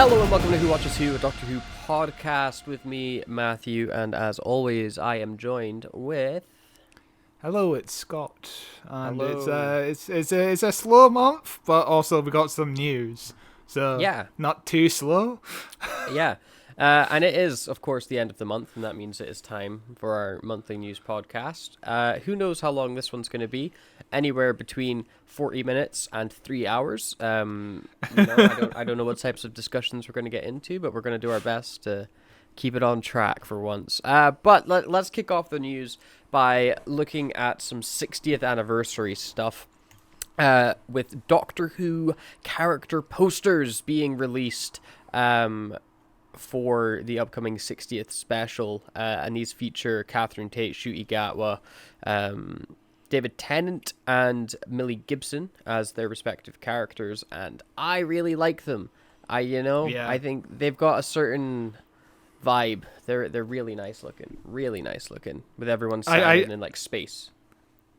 Hello and welcome to Who Watches Who, a Doctor Who podcast with me, Matthew, and as always, I am joined with... Hello, it's Scott, and Hello. it's a slow month, but also we got some news, so Yeah, not too slow. yeah. And it is, of course, the end of the month, and that means it is time for our monthly news podcast. Who knows how long this one's going to be? Anywhere between 40 minutes and 3 hours. I don't know what types of discussions we're going to get into, but we're going to do our best to keep it on track for once. But let's kick off the news by looking at some 60th anniversary stuff. With Doctor Who character posters being released for the upcoming 60th special, and these feature Catherine Tate, Ncuti Gatwa, David Tennant, and Millie Gibson as their respective characters, and I really like them. Yeah. I think they've got a certain vibe. They're really nice looking, with everyone standing in like space.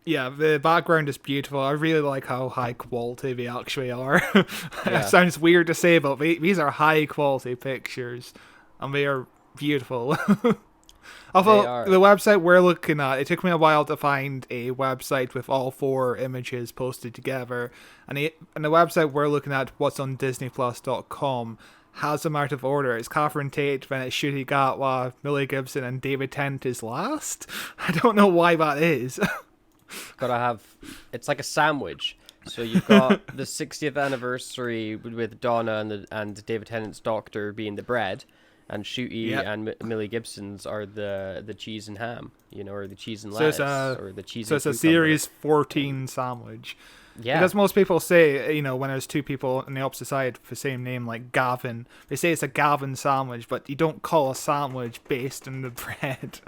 Yeah, the background is beautiful. I really like how high quality they actually are. Yeah. It sounds weird to say, but these are high quality pictures, and they are beautiful. Although the website we're looking at, it took me a while to find a website with all 4 images posted together, and the website we're looking at, what's on DisneyPlus.com, has them out of order. It's Catherine Tate, then it's Ncuti Gatwa, Millie Gibson, and David Tennant is last. I don't know why that is. It's like a sandwich. So you've got the 60th anniversary with Donna and David Tennant's Doctor being the bread, and Ncuti and Millie Gibson's are the cheese and ham, or the cheese and lettuce, or the cheese. So and it's a cucumber. series 14 sandwich. Yeah, Because most people say, when there's 2 people on the opposite side with the same name, like Gavin, they say it's a Gavin sandwich, but you don't call a sandwich based on the bread.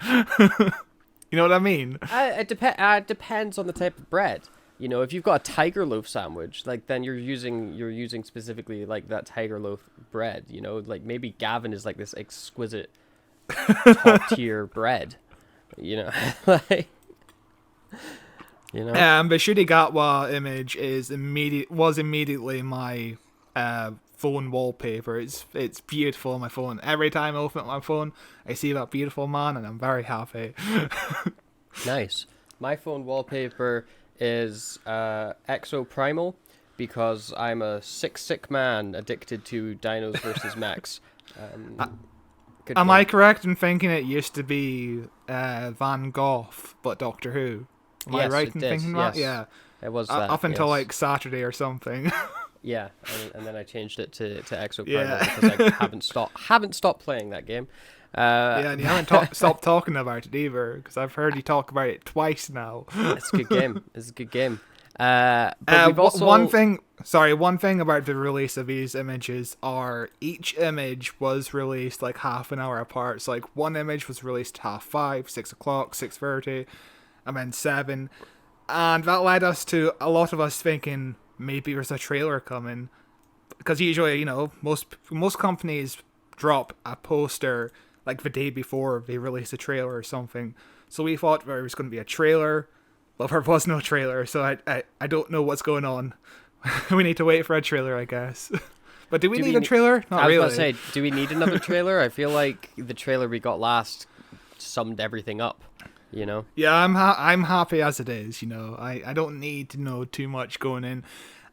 You know what I mean? it depends on the type of bread. If you've got a tiger loaf sandwich, then you're using specifically like that tiger loaf bread. Like maybe Gavin is like this exquisite top tier bread. Like, The Ncuti Gatwa image was immediately my phone wallpaper. It's beautiful on my phone. Every time I open up my phone, I see that beautiful man, and I'm very happy. Nice. My phone wallpaper is Exo Primal, because I'm a sick man addicted to Dinos versus Mechs. Am I correct in thinking it used to be Van Gogh, but Doctor Who? Am I right in thinking that? Yes. Yeah. It was that, Up until yes. like Saturday or something. Yeah, and then I changed it to Exo Primal Yeah. because I haven't stopped playing that game. Yeah, and you haven't stopped talking about it either, because I've heard you talk about it twice now. It's a good game. But we've also... One thing about the release of these images are each image was released like half an hour apart. So like one image was released 5:30, 6 o'clock, 6:30, and then 7. And that led us to a lot of us thinking maybe there's a trailer coming. Because usually, most companies drop a poster like the day before they release a trailer or something. So we thought there was going to be a trailer, but there was no trailer. So I don't know what's going on. We need to wait for a trailer, I guess. But do we need a trailer? Not really. I was about to say, do we need another trailer? I feel like the trailer we got last summed everything up. Yeah, I'm happy as it is. I don't need to know too much going in.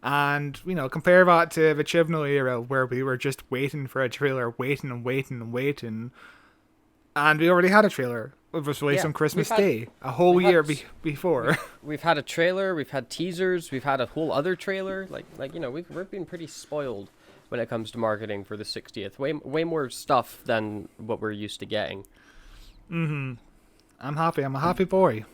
And, compare that to the Chibnall era where we were just waiting for a trailer, waiting. And we already had a trailer. It was released on Christmas Day, a whole year before. We've had a trailer, we've had teasers, we've had a whole other trailer. We've been pretty spoiled when it comes to marketing for the 60th. Way more stuff than what we're used to getting. I'm happy. I'm a happy boy.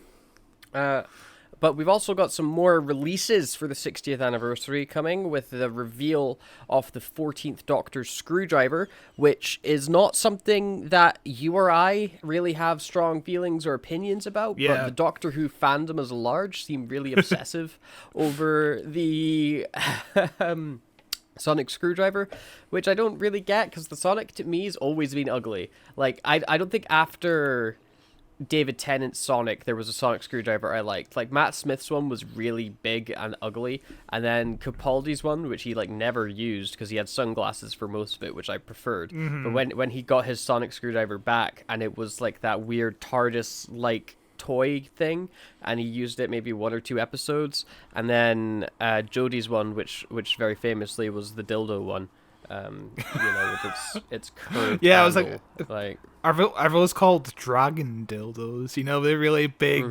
But we've also got some more releases for the 60th anniversary coming, with the reveal of the 14th Doctor's screwdriver, which is not something that you or I really have strong feelings or opinions about, but the Doctor Who fandom as a large seem really obsessive over the sonic screwdriver, which I don't really get, because the sonic to me has always been ugly. Like, I don't think after David Tennant's Sonic, there was a Sonic screwdriver I liked. Like Matt Smith's one was really big and ugly, and then Capaldi's one, which he like never used because he had sunglasses for most of it, which I preferred. But when he got his Sonic screwdriver back, and it was like that weird TARDIS like toy thing, and he used it maybe 1 or 2 episodes, and then Jodie's one, which very famously was the dildo one. With its curved Yeah, it was handle. Like Are those called dragon dildos? You know, they're really big,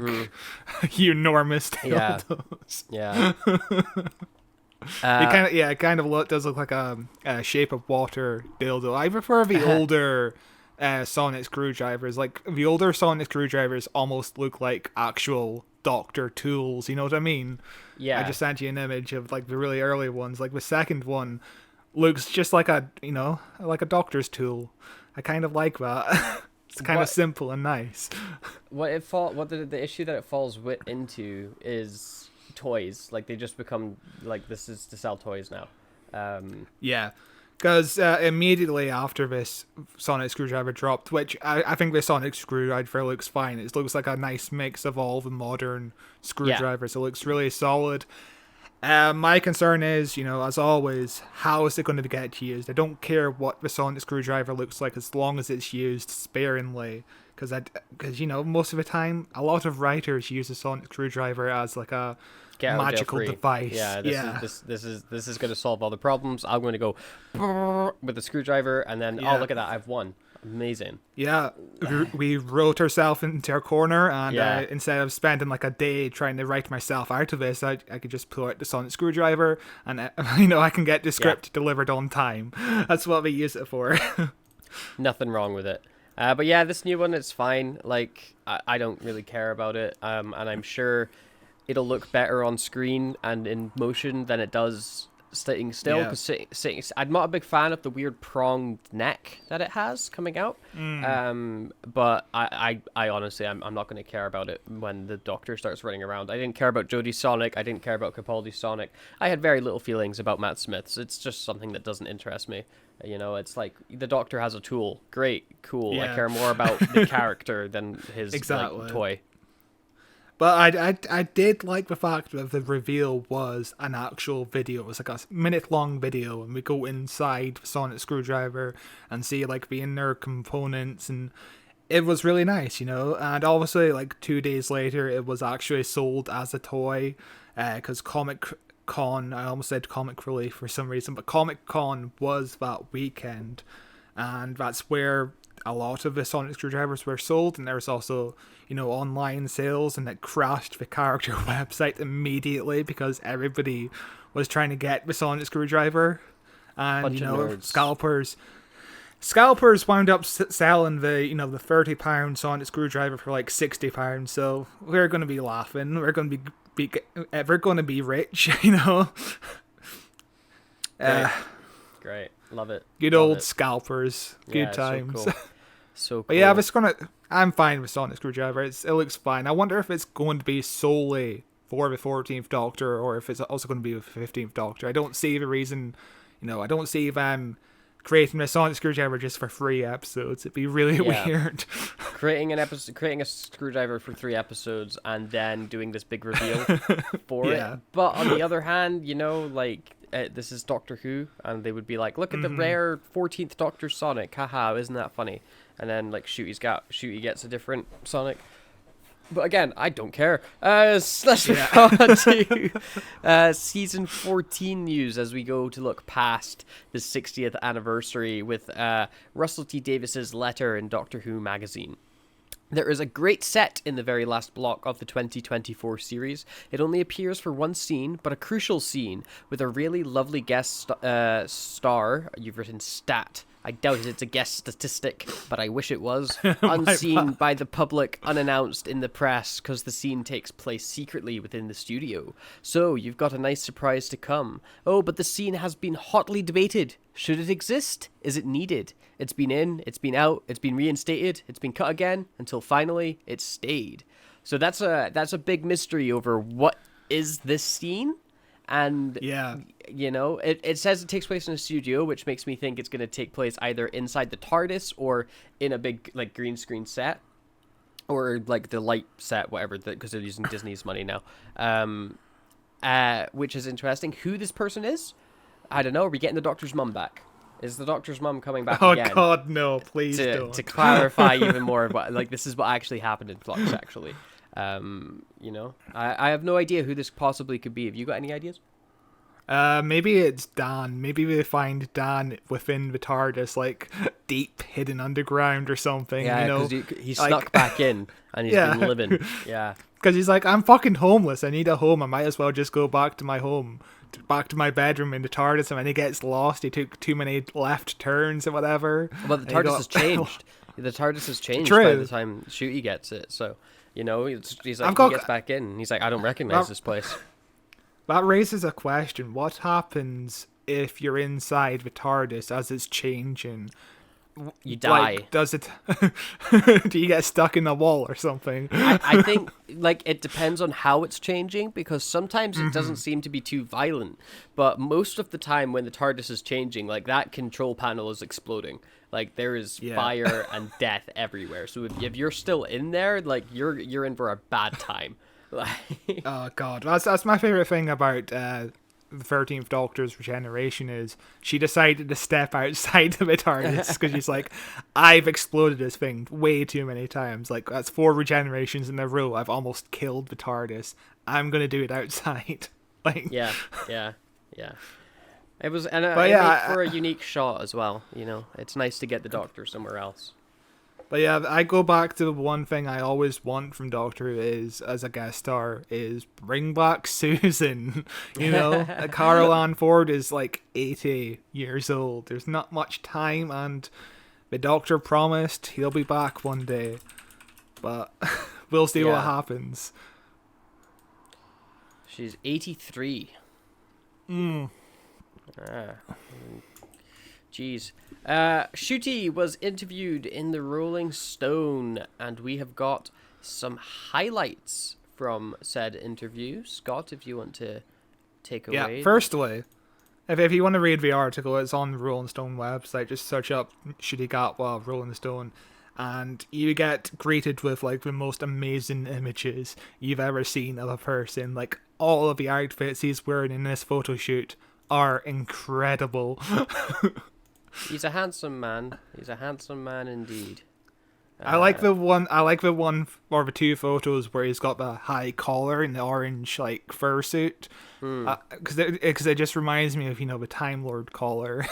enormous Yeah. dildos. yeah. It kind of does look like a shape of water dildo. I prefer the older sonic screwdrivers. Like the older sonic screwdrivers almost look like actual doctor tools. You know what I mean? Yeah. I just sent you an image of like the really early ones. Like the second one looks just like a doctor's tool. I kind of like that. It's kind of simple and nice. The issue that it falls into is toys. Like they just become like, this is to sell toys now. Yeah, because immediately after this sonic screwdriver dropped, which I think the sonic screwdriver looks fine. It looks like a nice mix of all the modern screwdrivers. It looks really solid. My concern is, as always, how is it going to get used? I don't care what the sonic screwdriver looks like as long as it's used sparingly. Because most of the time, a lot of writers use a sonic screwdriver as like a magical device. Yeah, this is going to solve all the problems. I'm going to go with the screwdriver, and then oh, look at that, I've won. Amazing. Yeah, we wrote ourselves into a corner, and instead of spending like a day trying to write myself out of this, I could just pull out the sonic screwdriver, and I can get the script delivered on time. That's what we use it for. Nothing wrong with it. But yeah, this new one, it's fine. Like I don't really care about it, and I'm sure it'll look better on screen and in motion than it does sitting still, because I'm not a big fan of the weird pronged neck that it has coming out. But I honestly, I'm not going to care about it when the Doctor starts running around. I didn't care about Jodie's Sonic. I didn't care about Capaldi's Sonic. I had very little feelings about Matt Smith's. It's just something that doesn't interest me. It's like the Doctor has a tool. Great, cool. Yeah. I care more about the character than his Exactly. toy. But I did like the fact that the reveal was an actual video. It was like a minute-long video, and we go inside the sonic screwdriver and see like the inner components, and it was really nice, And obviously, like 2 days later, it was actually sold as a toy, because Comic Con, I almost said Comic Relief for some reason, but Comic Con was that weekend, and that's where a lot of the sonic screwdrivers were sold, and there was also online sales, and it crashed the character website immediately because everybody was trying to get the sonic screwdriver, and scalpers wound up selling the the £30 sonic screwdriver for like £60. So we're going to be laughing, we're going to be rich. Great. Love it. Good Love old it. Scalpers. Good times. So cool. But yeah, I'm fine with sonic screwdriver. It looks fine. I wonder if it's going to be solely for the 14th Doctor, or if it's also going to be with the 15th Doctor. I don't see the reason, I don't see them creating a sonic screwdriver just for 3 episodes. It'd be really weird. creating a screwdriver for 3 episodes and then doing this big reveal for it. But on the other hand, this is Doctor Who, and they would be like, look at the rare 14th Doctor Sonic, haha, isn't that funny? And then like Shooty gets a different Sonic. But again, I don't care. Let's move on to season 14 news as we go to look past the 60th anniversary with Russell T Davies's letter in Doctor Who magazine. There is a great set in the very last block of the 2024 series. It only appears for one scene, but a crucial scene with a really lovely guest star. You've written stat. I doubt it's a guest statistic, but I wish it was. Unseen by the public, unannounced in the press, because the scene takes place secretly within the studio. So, you've got a nice surprise to come. Oh, but the scene has been hotly debated. Should it exist? Is it needed? It's been in, it's been out, it's been reinstated, it's been cut again, until finally it stayed. So that's a big mystery over what is this scene. And, it says it takes place in a studio, which makes me think it's going to take place either inside the TARDIS or in a big, green screen set. or like the light set, whatever, because they're using Disney's money now. Which is interesting. Who this person is, I don't know. Are we getting the Doctor's mum back? Is the Doctor's mum coming back again? Oh God, no! Please don't. To clarify even more about, like, this is what actually happened in Flux. Actually, I have no idea who this possibly could be. Have you got any ideas? Maybe it's Dan. Maybe we find Dan within the TARDIS, like deep hidden underground or something. Yeah, because he snuck back in and he's been living. Yeah, because he's like, I'm fucking homeless. I need a home. I might as well just go back to my home, back to my bedroom in the TARDIS. And when he gets lost, he took too many left turns or whatever. Well, the TARDIS has changed. The TARDIS has changed True. by the time Shooty gets it. So, he's like, he gets back in. And he's like, I don't recognize this place. That raises a question. What happens if you're inside the TARDIS as it's changing? You die. Like, does it... Do you get stuck in a wall or something? I think, like, it depends on how it's changing, because sometimes it doesn't seem to be too violent. But most of the time when the TARDIS is changing, like, that control panel is exploding. Like, there is fire and death everywhere. So if you're still in there, like, you're in for a bad time. Oh God, that's my favorite thing about the 13th Doctor's regeneration is she decided to step outside of it TARDIS because she's like, I've exploded this thing way too many times. Like, that's 4 regenerations in a row. I've almost killed the TARDIS. I'm gonna do it outside. Like, yeah. It was, and it made for a unique shot as well. It's nice to get the Doctor somewhere else. But yeah, I go back to the one thing I always want from Doctor Who is, as a guest star, is bring back Susan. Carol Ann Ford is like 80 years old. There's not much time, and the Doctor promised he'll be back one day. But we'll see what happens. She's 83. Jeez. Shooty was interviewed in the Rolling Stone, and we have got some highlights from said interview. Scott, if you want to take away. Yeah, firstly, if you want to read the article, it's on the Rolling Stone website. Just search up Shooty Gatwa Rolling Stone, and you get greeted with like the most amazing images you've ever seen of a person. Like, all of the outfits he's wearing in this photo shoot are incredible. He's a handsome man. He's a handsome man indeed. I like the one or the 2 photos where he's got the high collar and the orange like fursuit, because it just reminds me of the Time Lord collar.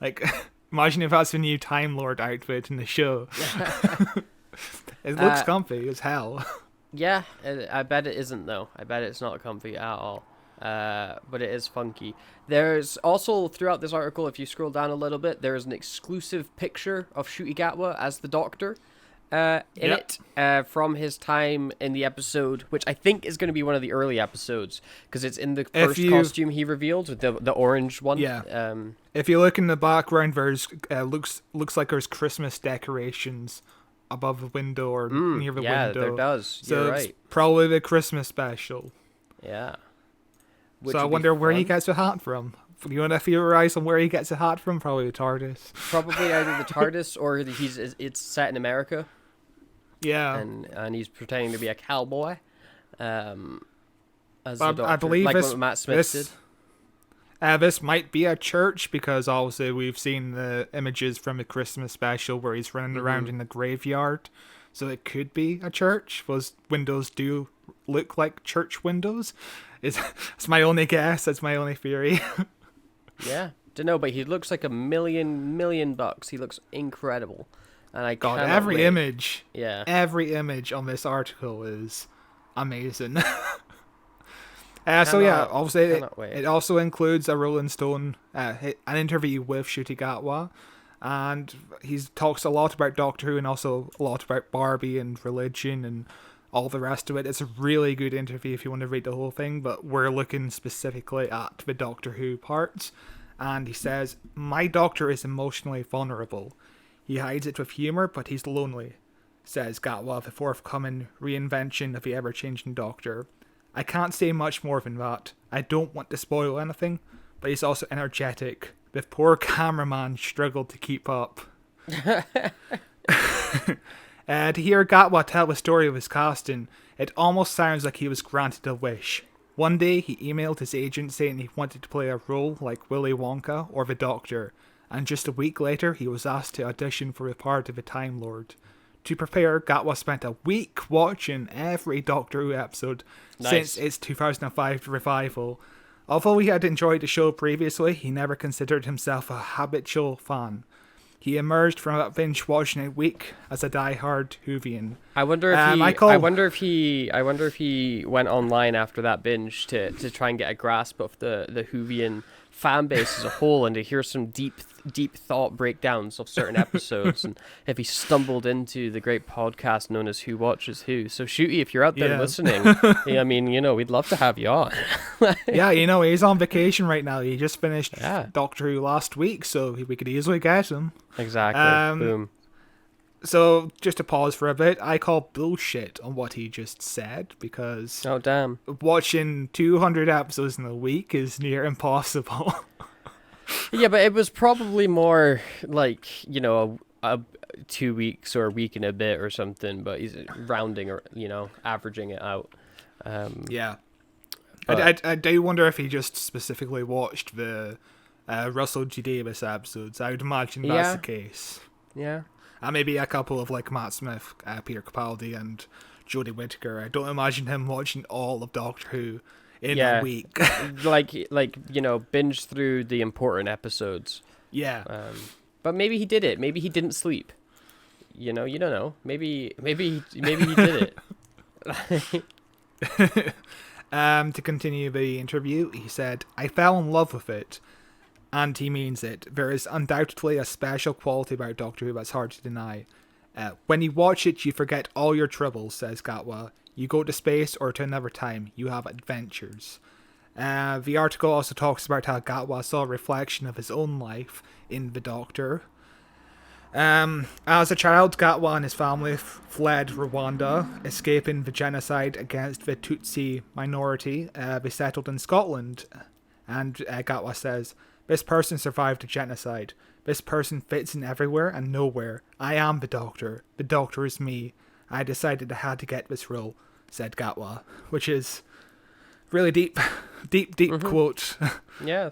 Like, imagine if that's the new Time Lord outfit in the show. It looks comfy as hell. Yeah, I bet it isn't though. I bet it's not comfy at all. But it is funky. There's also, throughout this article, if you scroll down a little bit, there's an exclusive picture of Shooty Gatwa as the Doctor in it from his time in the episode, which I think is going to be one of the early episodes, because it's in the first costume he revealed, with the orange one. Yeah. If you look in the background, there's looks like there's Christmas decorations above the window or near the window. Yeah, there does. You're right. It's probably the Christmas special. Yeah. So I wonder where he gets a hat from. You want to theorize on where he gets a hat from? Probably the TARDIS. Probably either the TARDIS or it's set in America. Yeah. And he's pretending to be a cowboy. As the Doctor, I believe like what Matt Smith did. This might be a church, because obviously we've seen the images from the Christmas special where he's running around in the graveyard. So it could be a church. Those windows do look like church windows. It's my only guess. That's my only theory. Yeah, don't know, but he looks like $1 million. He looks incredible, and every image on this article is amazing. Obviously it also includes a Rolling Stone an interview with Shooty Gatwa, and he talks a lot about Doctor Who and also a lot about Barbie and religion and all the rest of it. It's a really good interview if you want to read the whole thing, but we're looking specifically at the Doctor Who parts. And he says, "My Doctor is emotionally vulnerable. He hides it with humour, but he's lonely," says Gatwa, the forthcoming reinvention of the ever-changing Doctor. "I can't say much more than that. I don't want to spoil anything, but he's also energetic. The poor cameraman struggled to keep up." To hear Gatwa tell the story of his casting, it almost sounds like he was granted a wish. One day, he emailed his agent saying he wanted to play a role like Willy Wonka or the Doctor, and just a week later, he was asked to audition for a part of the Time Lord. To prepare, Gatwa spent a week watching every Doctor Who episode since its 2005 revival. Although he had enjoyed the show previously, he never considered himself a habitual fan. He emerged from that binge watching a week as a die-hard Whovian. I wonder if he went online after that binge to try and get a grasp of the Whovian fan base as a whole, and to hear some deep thought breakdowns of certain episodes, and if he stumbled into the great podcast known as Who Watches Who. So Shooty, if you're out there listening, I mean, we'd love to have you on. Yeah, he's on vacation right now. He just finished Doctor Who last week, so we could easily get him. Exactly. Boom. So, just to pause for a bit, I call bullshit on what he just said, because oh damn, watching 200 episodes in a week is near impossible. Yeah, but it was probably more like, a 2 weeks or a week and a bit or something, but he's rounding or, averaging it out. Yeah. I do wonder if he just specifically watched the Russell T Davies episodes. I would imagine that's the case. Yeah. And maybe a couple of like Matt Smith, Peter Capaldi, and Jodie Whittaker. I don't imagine him watching all of Doctor Who in a week. like binge through the important episodes. Yeah. But maybe he did it. Maybe he didn't sleep. You don't know. Maybe he did it. To continue the interview, he said, "I fell in love with it." And he means it. There is undoubtedly a special quality about Doctor Who that's hard to deny. When you watch it, you forget all your troubles, says Gatwa. You go to space or to another time. You have adventures. The article also talks about how Gatwa saw a reflection of his own life in the Doctor. As a child, Gatwa and his family fled Rwanda, escaping the genocide against the Tutsi minority. They settled in Scotland. And Gatwa says, "This person survived a genocide. This person fits in everywhere and nowhere. I am the Doctor. The Doctor is me. I decided I had to get this role," said Gatwa, which is really deep quote. Yeah.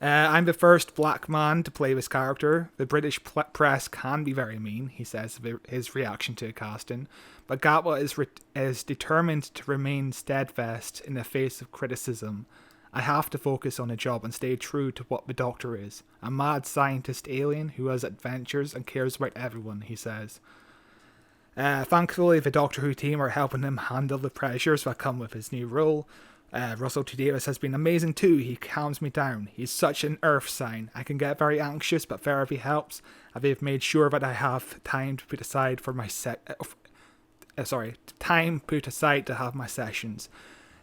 I'm the first black man to play this character. The British press can be very mean, he says, his reaction to casting. But Gatwa is determined to remain steadfast in the face of criticism. I have to focus on the job and stay true to what the Doctor is. A mad scientist alien who has adventures and cares about everyone, he says. Thankfully, the Doctor Who team are helping him handle the pressures that come with his new role. Russell T Davies has been amazing too. He calms me down. He's such an earth sign. I can get very anxious, but therapy helps. They've made sure that I have time to put aside for my time put aside to have my sessions.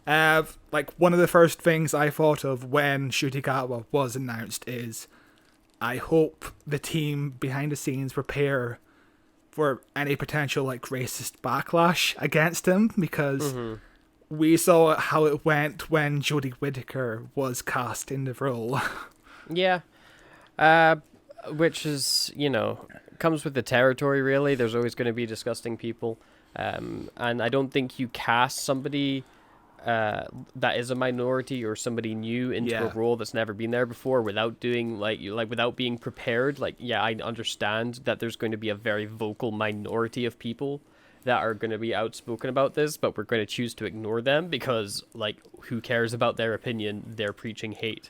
Like one of the first things I thought of when Ncuti Gatwa was announced is, I hope the team behind the scenes prepare for any potential like racist backlash against him, because we saw how it went when Jodie Whittaker was cast in the role. Yeah. Which is, comes with the territory, really. There's always going to be disgusting people. And I don't think you cast somebody that is a minority or somebody new into a role that's never been there before without doing without being prepared. I understand that there's going to be a very vocal minority of people that are going to be outspoken about this, but we're going to choose to ignore them because, who cares about their opinion? They're preaching hate,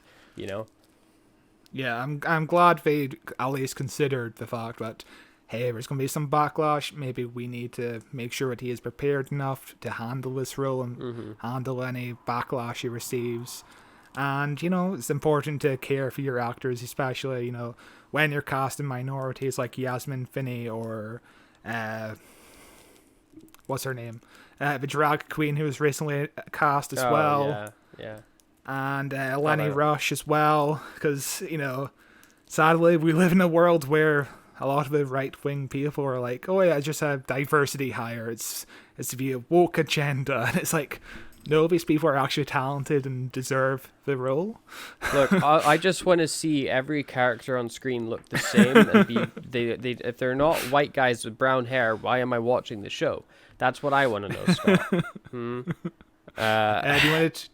Yeah, I'm glad they at least considered the fact that, hey, there's going to be some backlash. Maybe we need to make sure that he is prepared enough to handle this role and handle any backlash he receives. And, it's important to care for your actors, especially, when you're casting minorities like Yasmin Finney or... what's her name? The drag queen who was recently cast as well. Yeah. And Lenny Rush as well, because, sadly we live in a world where a lot of the right-wing people are like, oh yeah, just have diversity hire. It's the woke agenda. And it's like, No, these people are actually talented and deserve the role. Look, I just want to see every character on screen look the same and be they if they're not white guys with brown hair, why am I watching the show? That's what I want to know, Scott. Do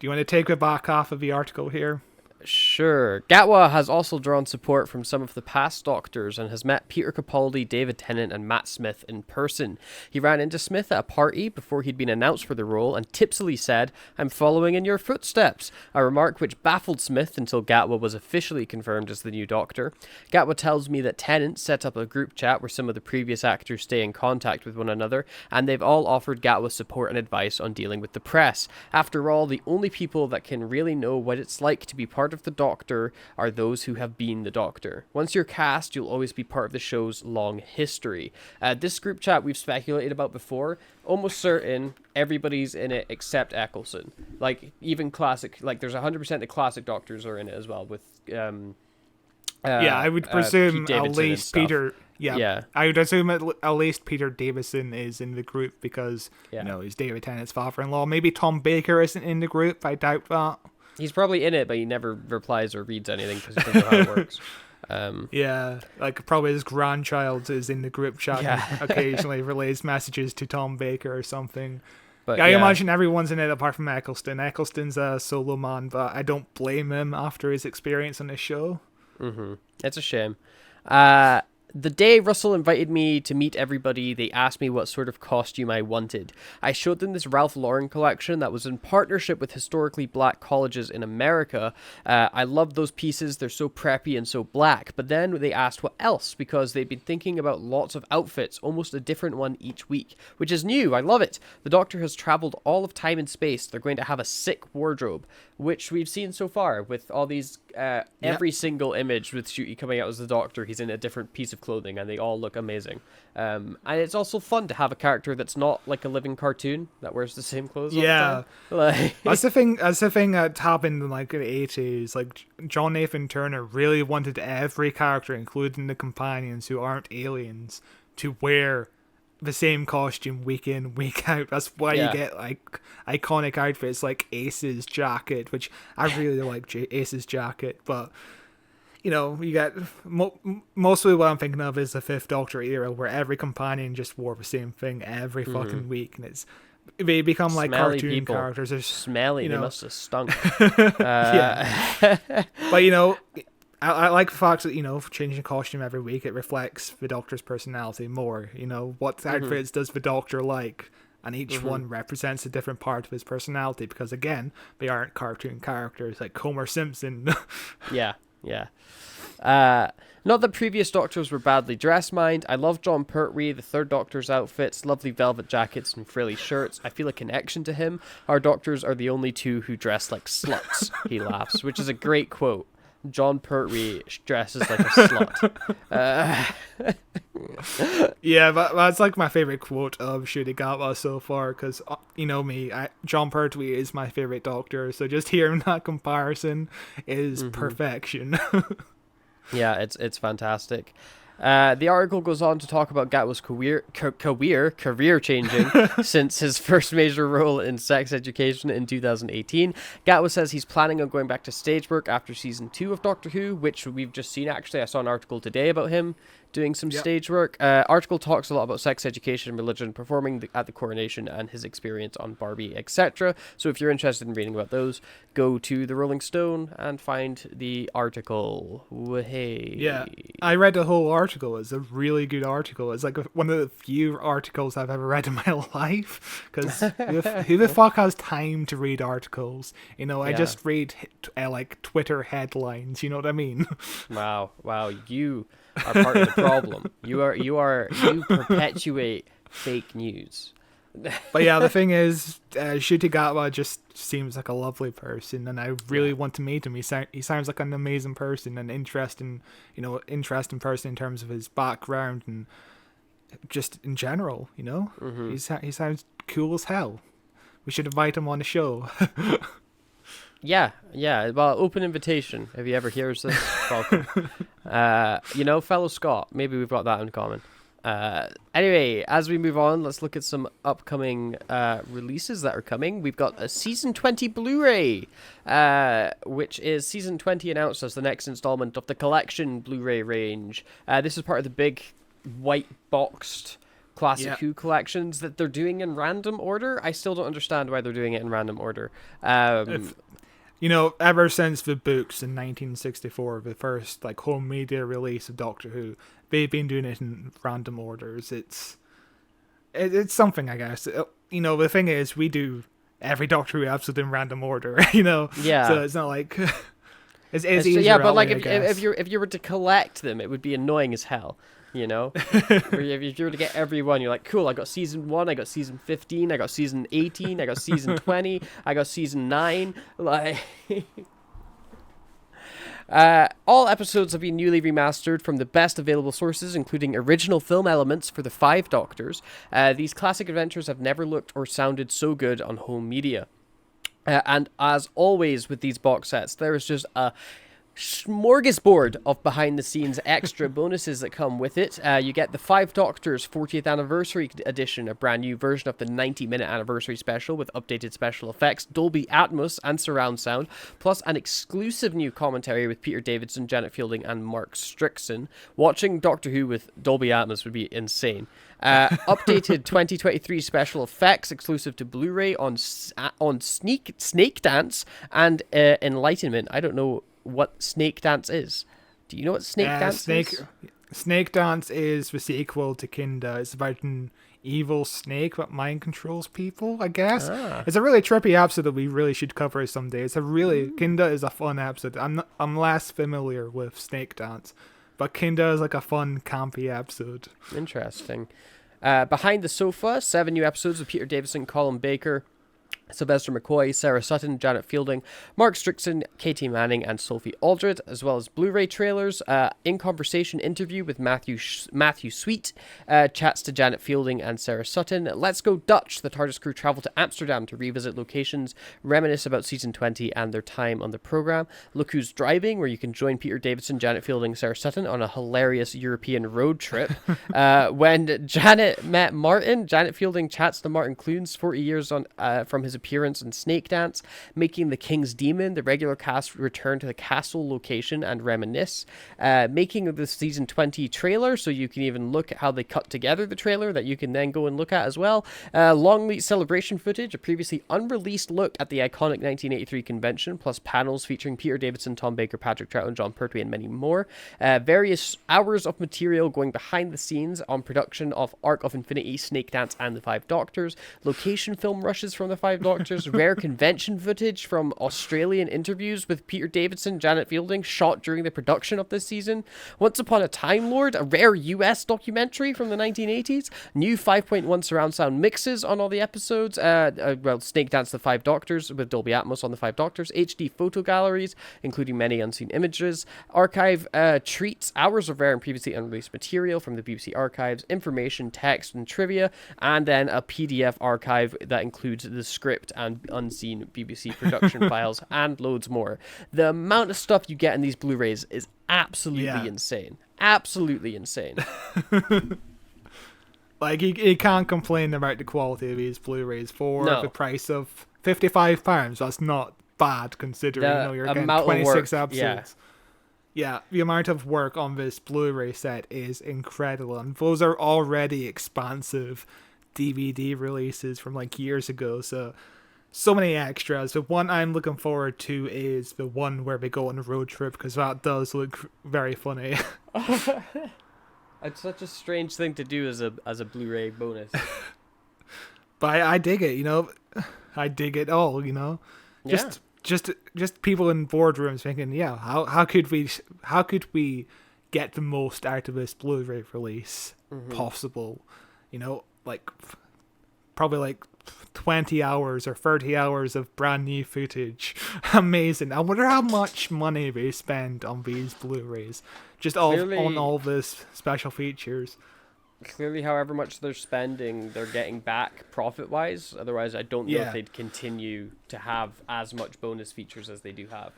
you want to take the back half of the article here? Sure. Gatwa has also drawn support from some of the past Doctors and has met Peter Capaldi, David Tennant, and Matt Smith in person. He ran into Smith at a party before he'd been announced for the role and tipsily said, "I'm following in your footsteps," a remark which baffled Smith until Gatwa was officially confirmed as the new Doctor. Gatwa tells me that Tennant set up a group chat where some of the previous actors stay in contact with one another, and they've all offered Gatwa support and advice on dealing with the press. After all, the only people that can really know what it's like to be part of the Doctor are those who have been the Doctor. Once you're cast, you'll always be part of the show's long history. This group chat we've speculated about before, almost certain everybody's in it except Eccleston. Like, even classic, like there's 100% the classic Doctors are in it as well with I would presume Pete Davidson at least Peter. Yeah, I would assume at least Peter Davison is in the group because he's David Tennant's father-in-law. Maybe Tom Baker isn't in the group. I doubt that. He's probably in it, but he never replies or reads anything because he doesn't know how it works. Like probably his grandchild is in the group chat and occasionally relays messages to Tom Baker or something. But I imagine everyone's in it apart from Eccleston. Eccleston's a solo man, but I don't blame him after his experience on this show. It's a shame. The day Russell invited me to meet everybody, they asked me what sort of costume I wanted. I showed them this Ralph Lauren collection that was in partnership with historically black colleges in America. I loved those pieces. They're so preppy and so black. But then they asked what else, because they'd been thinking about lots of outfits, almost a different one each week, which is new. I love it. The Doctor has traveled all of time and space. They're going to have a sick wardrobe, which we've seen so far with all these every single image with Ncuti coming out as the Doctor. He's in a different piece of clothing and they all look amazing. And it's also fun to have a character that's not like a living cartoon that wears the same clothes all the time. Like... That's the thing that happened in like the 80s. Like John Nathan Turner really wanted every character, including the companions who aren't aliens, to wear the same costume week in, week out. That's why you get like iconic outfits like Ace's jacket, which I really like Ace's jacket, but you get mostly what I'm thinking of is the Fifth Doctor era, where every companion just wore the same thing every fucking week, and they become like smelly cartoon people. characters. They're smelly. They must have stunk. But I like the fact that changing costume every week, it reflects the Doctor's personality more. What outfits does the Doctor like, and each one represents a different part of his personality, because again, they aren't cartoon characters like Homer Simpson. Yeah. Not that previous Doctors were badly dressed, mind. I love John Pertwee, the third Doctor's outfits, lovely velvet jackets and frilly shirts. I feel a connection to him. Our Doctors are the only two who dress like sluts, he laughs, which is a great quote. John Pertwee dresses like a slut. Yeah, that's like my favorite quote of Ncuti Gatwa so far, because me, John Pertwee is my favorite Doctor, so just hearing that comparison is perfection. Yeah, it's fantastic. The article goes on to talk about Gatwa's career changing since his first major role in Sex Education in 2018. Gatwa says he's planning on going back to stage work after season 2 of Doctor Who, which we've just seen. Actually, I saw an article today about him doing some stage work. Article talks a lot about sex education, religion, performing at the coronation, and his experience on Barbie, etc. So if you're interested in reading about those, go to the Rolling Stone and find the article. Hey. Yeah, I read the whole article. It's a really good article. It's like one of the few articles I've ever read in my life, because who the fuck has time to read articles? I just read like Twitter headlines. You know what I mean? Wow, you are part of the problem. You perpetuate fake news. But yeah, the thing is, Ncuti Gatwa just seems like a lovely person, and I really want to meet him. He sounds like an amazing person, an interesting person in terms of his background and just in general. He sounds cool as hell. We should invite him on the show. Yeah. Well, open invitation. If he ever hears this, welcome. Fellow Scott. Maybe we've got that in common. Anyway, as we move on, let's look at some upcoming releases that are coming. We've got a Season 20 Blu-ray, which is Season 20 announced as the next installment of the Collection Blu-ray range. This is part of the big white boxed Classic Who collections that they're doing in random order. I still don't understand why they're doing it in random order. Ever since the books in 1964, the first home media release of Doctor Who, they've been doing it in random orders. It's something, I guess. The thing is, we do every Doctor Who episode in random order. Yeah. So it's not like it's easier. Yeah, but if if you were to collect them, it would be annoying as hell. If you were to get every one, you're like, cool, I got season 1, I got season 15, I got season 18, I got season 20, I got season 9. All episodes have been newly remastered from the best available sources, including original film elements for the 5 Doctors. These classic adventures have never looked or sounded so good on home media. And as always with these box sets, there is just a smorgasbord of behind-the-scenes extra bonuses that come with it. You get the 5 Doctors 40th Anniversary Edition, a brand new version of the 90-minute anniversary special with updated special effects, Dolby Atmos and surround sound, plus an exclusive new commentary with Peter Davison, Janet Fielding and Mark Strickson. Watching Doctor Who with Dolby Atmos would be insane. Updated 2023 special effects exclusive to Blu-ray on Snake Dance and Enlightenment. I don't know what Snake Dance is. Do you know what Snake Dance is? Snake Dance is the sequel to Kinda. It's about an evil snake that mind controls people, I guess. It's a really trippy episode that we really should cover someday. Kinda is a fun episode. I'm less familiar with Snake Dance, but Kinda is a fun, campy episode. Interesting. Behind the Sofa, 7 new episodes with Peter Davison, Colin Baker, Sylvester McCoy, Sarah Sutton, Janet Fielding, Mark Strickson, Katie Manning, and Sophie Aldred, as well as Blu-ray trailers. In conversation interview with Matthew Sweet, chats to Janet Fielding and Sarah Sutton. Let's Go Dutch. The TARDIS crew travel to Amsterdam to revisit locations, reminisce about season 20 and their time on the program. Look Who's Driving, where you can join Peter Davison, Janet Fielding, Sarah Sutton on a hilarious European road trip. When Janet met Martin, Janet Fielding chats to Martin Clunes 40 years on from his appearance in Snake Dance, making the King's Demon. The regular cast return to the castle location and reminisce, making the season 20 trailer, so you can even look at how they cut together the trailer that you can then go and look at as well. Longleat celebration footage, a previously unreleased look at the iconic 1983 convention, plus panels featuring Peter Davison, Tom Baker, Patrick Troughton, John Pertwee, and many more. Various hours of material going behind the scenes on production of Arc of Infinity, Snake Dance, and the 5 Doctors. Location film rushes from the 5 Doctors, rare convention footage from Australian interviews with Peter Davison, Janet Fielding, shot during the production of this season. Once Upon a Time Lord, a rare US documentary from the 1980s. New 5.1 surround sound mixes on all the episodes. Snake Dance, the 5 Doctors with Dolby Atmos on the 5 Doctors. HD photo galleries, including many unseen images. Archive treats, hours of rare and previously unreleased material from the BBC archives, information, text, and trivia, and then a PDF archive that includes the script and unseen BBC production files and loads more. The amount of stuff you get in these Blu-rays is absolutely insane. Absolutely insane. You can't complain about the quality of these Blu-rays for the price of £55. That's not bad considering you're getting 26 episodes. Yeah, the amount of work on this Blu-ray set is incredible, and those are already expansive DVD releases from years ago, so many extras. The one I'm looking forward to is the one where they go on a road trip, because that does look very funny. It's such a strange thing to do as a Blu-ray bonus. But I dig it, I dig it all, Just people in boardrooms thinking, how could we get the most out of this Blu-ray release possible? Probably 20 hours or 30 hours of brand new footage. Amazing. I wonder how much money they spend on these Blu-rays. Just on all this special features. Clearly, however much they're spending, they're getting back profit-wise. Otherwise, I don't know if they'd continue to have as much bonus features as they do have.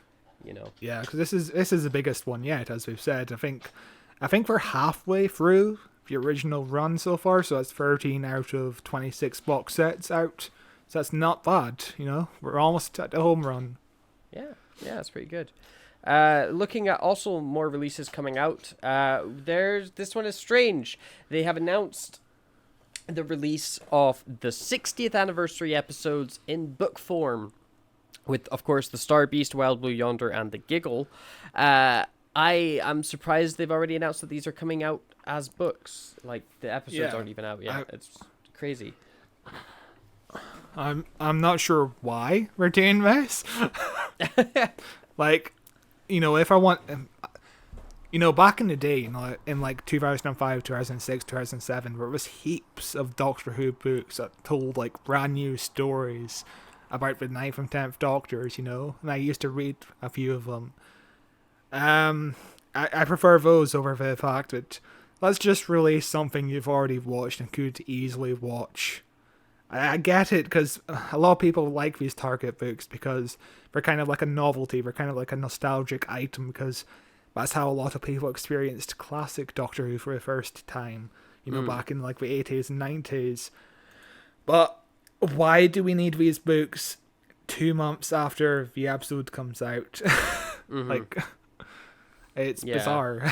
Yeah, because this is the biggest one yet, as we've said. I think we're halfway through the original run so far, so that's 13 out of 26 box sets out. So that's not bad, you know. We're almost at the home run. Yeah, that's pretty good. Looking at also more releases coming out, this one is strange. They have announced the release of the 60th anniversary episodes in book form, with, of course, the Star Beast, Wild Blue Yonder, and the Giggle. I am surprised they've already announced that these are coming out as books. Like, the episodes aren't even out yet. It's crazy. I'm not sure why we're doing this. Like, you know, if I want, you know, back in the day, you know, in like 2005, 2006, 2007, there was heaps of Doctor Who books that told like brand new stories about the 9th and 10th Doctors, you know, and I used to read a few of them. I prefer those over the fact that let's just release something you've already watched and could easily watch. I get it, because a lot of people like these Target books because they're kind of like a novelty, they're kind of like a nostalgic item, because that's how a lot of people experienced classic Doctor Who for the first time, you know, back in like the 80s and 90s. But why do we need these books 2 months after the episode comes out? Like, it's bizarre.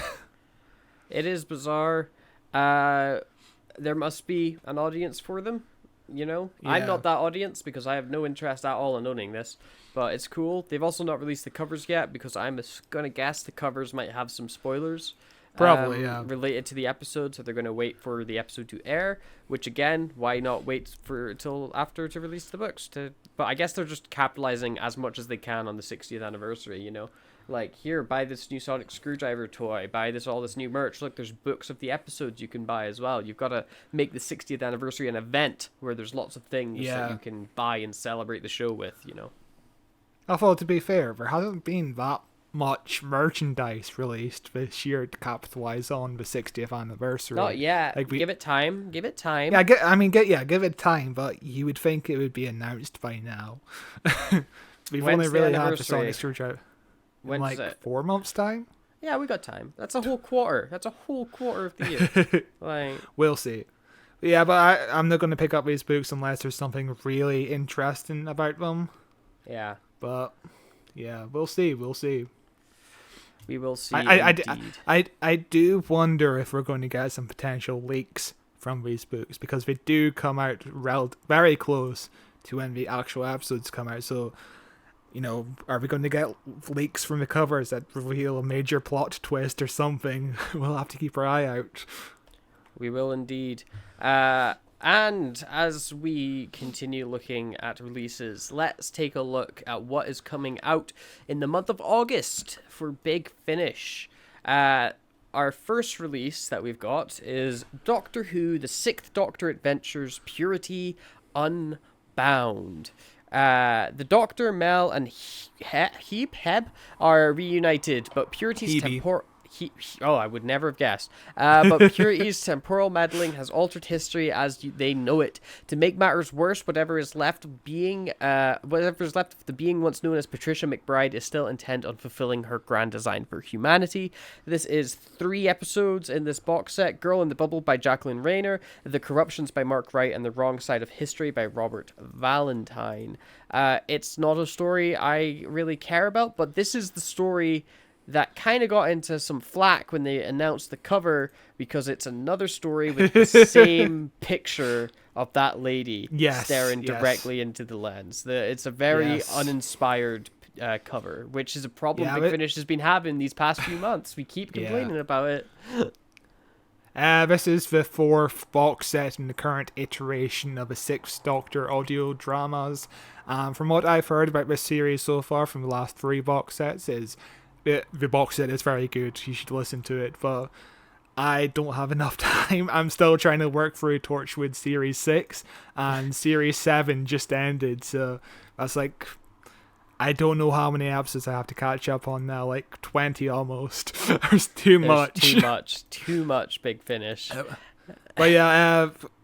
It is bizarre. There must be an audience for them. You know, I'm not that audience because I have no interest at all in owning this, but it's cool. They've also not released the covers yet because I'm gonna guess the covers might have some spoilers, probably, related to the episode. So they're gonna wait for the episode to air. Which again, why not wait for till after to release the books? But I guess they're just capitalizing as much as they can on the 60th anniversary. You know. Like, here, buy this new Sonic Screwdriver toy, buy all this new merch. Look, there's books of the episodes you can buy as well. You've got to make the 60th anniversary an event where there's lots of things that you can buy and celebrate the show with, you know. Although, to be fair, there hasn't been that much merchandise released this year to capitalize on the 60th anniversary. Not yet. Like, give it time. Give it time. Yeah, give it time, but you would think it would be announced by now. We've only really had the Sonic Screwdriver. In like 4 months' time? Yeah, we got time. That's a whole quarter. That's a whole quarter of the year. Like, we'll see. Yeah, but I'm not going to pick up these books unless there's something really interesting about them. Yeah. But, yeah, we'll see. We'll see. We will see. I do wonder if we're going to get some potential leaks from these books, because they do come out very close to when the actual episodes come out. So, you know, are we going to get leaks from the covers that reveal a major plot twist or something? We'll have to keep our eye out. We will indeed. And as we continue looking at releases, let's take a look at what is coming out in the month of August for Big Finish. Our first release that we've got is Doctor Who, The Sixth Doctor Adventures, Purity Unbound. The Doctor, Mel, and Heb are reunited, but Purity's I would never have guessed. But Purity's temporal meddling has altered history as they know it. To make matters worse, whatever is left of the being once known as Patricia McBride is still intent on fulfilling her grand design for humanity. This is 3 episodes in this box set: Girl in the Bubble by Jacqueline Rayner, The Corruptions by Mark Wright, and The Wrong Side of History by Robert Valentine. It's not a story I really care about, but this is the story that kind of got into some flack when they announced the cover, because it's another story with the same picture of that lady staring directly into the lens. It's a very uninspired cover, which is a problem Big Finish has been having these past few months. We keep complaining about it. This is the 4th box set in the current iteration of the 6th Doctor audio dramas. From what I've heard about this series so far from the last 3 box sets is the box set is very good. You should listen to it, but I don't have enough time. I'm still trying to work through Torchwood Series 6, and Series 7 just ended, so that's like, I don't know how many episodes I have to catch up on now, like 20 almost. There's too much Big Finish. But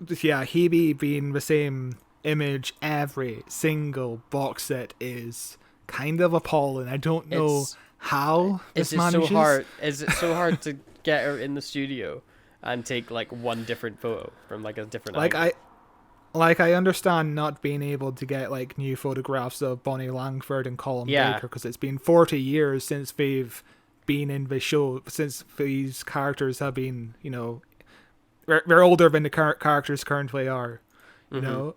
Hebe being the same image every single box set is kind of appalling. I don't know how this manages. Is it so hard to get her in the studio? and take like one different photo from like a different Like angle. I understand not being able to get like new photographs of Bonnie Langford and Colin Yeah. Baker because it's been 40 years since they've been in the show, since these characters have been, they're older than the characters currently are, you Mm-hmm. know.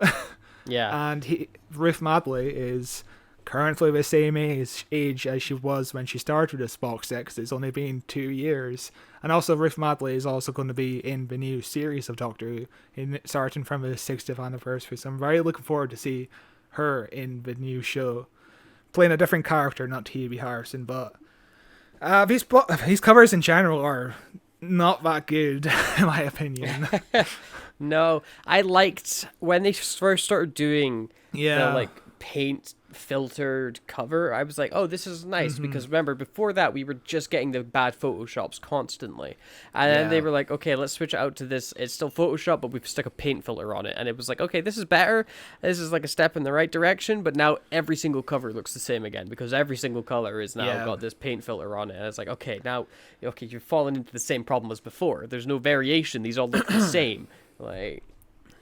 Yeah. And Ruth Madley is currently the same age as she was when she started this box set, 'cause it's only been 2 years. And also, Ruth Madley is also going to be in the new series of Doctor Who, starting from the 60th anniversary. So I'm very looking forward to see her in the new show, playing a different character, not T.B. Harrison. But these covers in general are not that good, in my opinion. No, I liked when they first started doing the Yeah. like paint filtered cover. I was like, oh, this is nice because remember before that we were just getting the bad photoshops constantly, and then they Yeah. were like, okay, let's switch it out to this. It's still Photoshop, but we've stuck a paint filter on it, and it was like, okay, this is better. This is like a step in the right direction. But now every single cover looks the same again because every single color is now Yeah. got this paint filter on it, and it's like, okay, now you've fallen into the same problem as before. There's no variation. These all look the same. Like,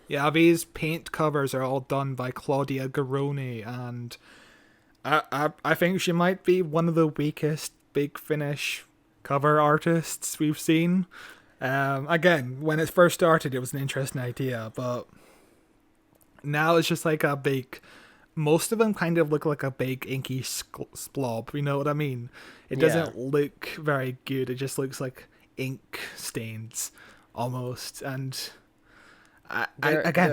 Yeah, these paint covers are all done by Claudia Garoni, and I think she might be one of the weakest Big Finish cover artists we've seen. Again, when it first started, it was an interesting idea, but now it's just like a big. Most of them kind of look like a big inky splob. You know what I mean? It doesn't look very good. It just looks like ink stains, almost, and. I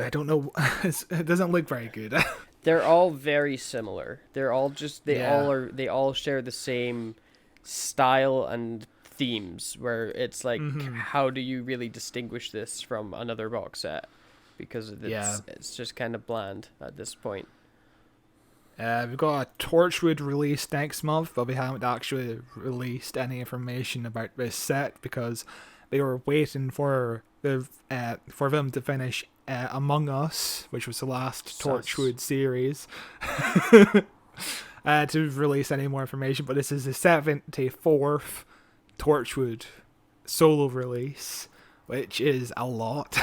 don't know. It doesn't look very good. they're all very similar. They're all just Yeah. they all share the same style and themes where it's like how do you really distinguish this from another box set? Because Yeah. it's just kind of bland at this point. We've got a Torchwood release next month, but we haven't actually released any information about this set because they were waiting for them to finish Among Us, which was the last Sus. Torchwood series, to release any more information. But this is the 74th Torchwood solo release, which is a lot.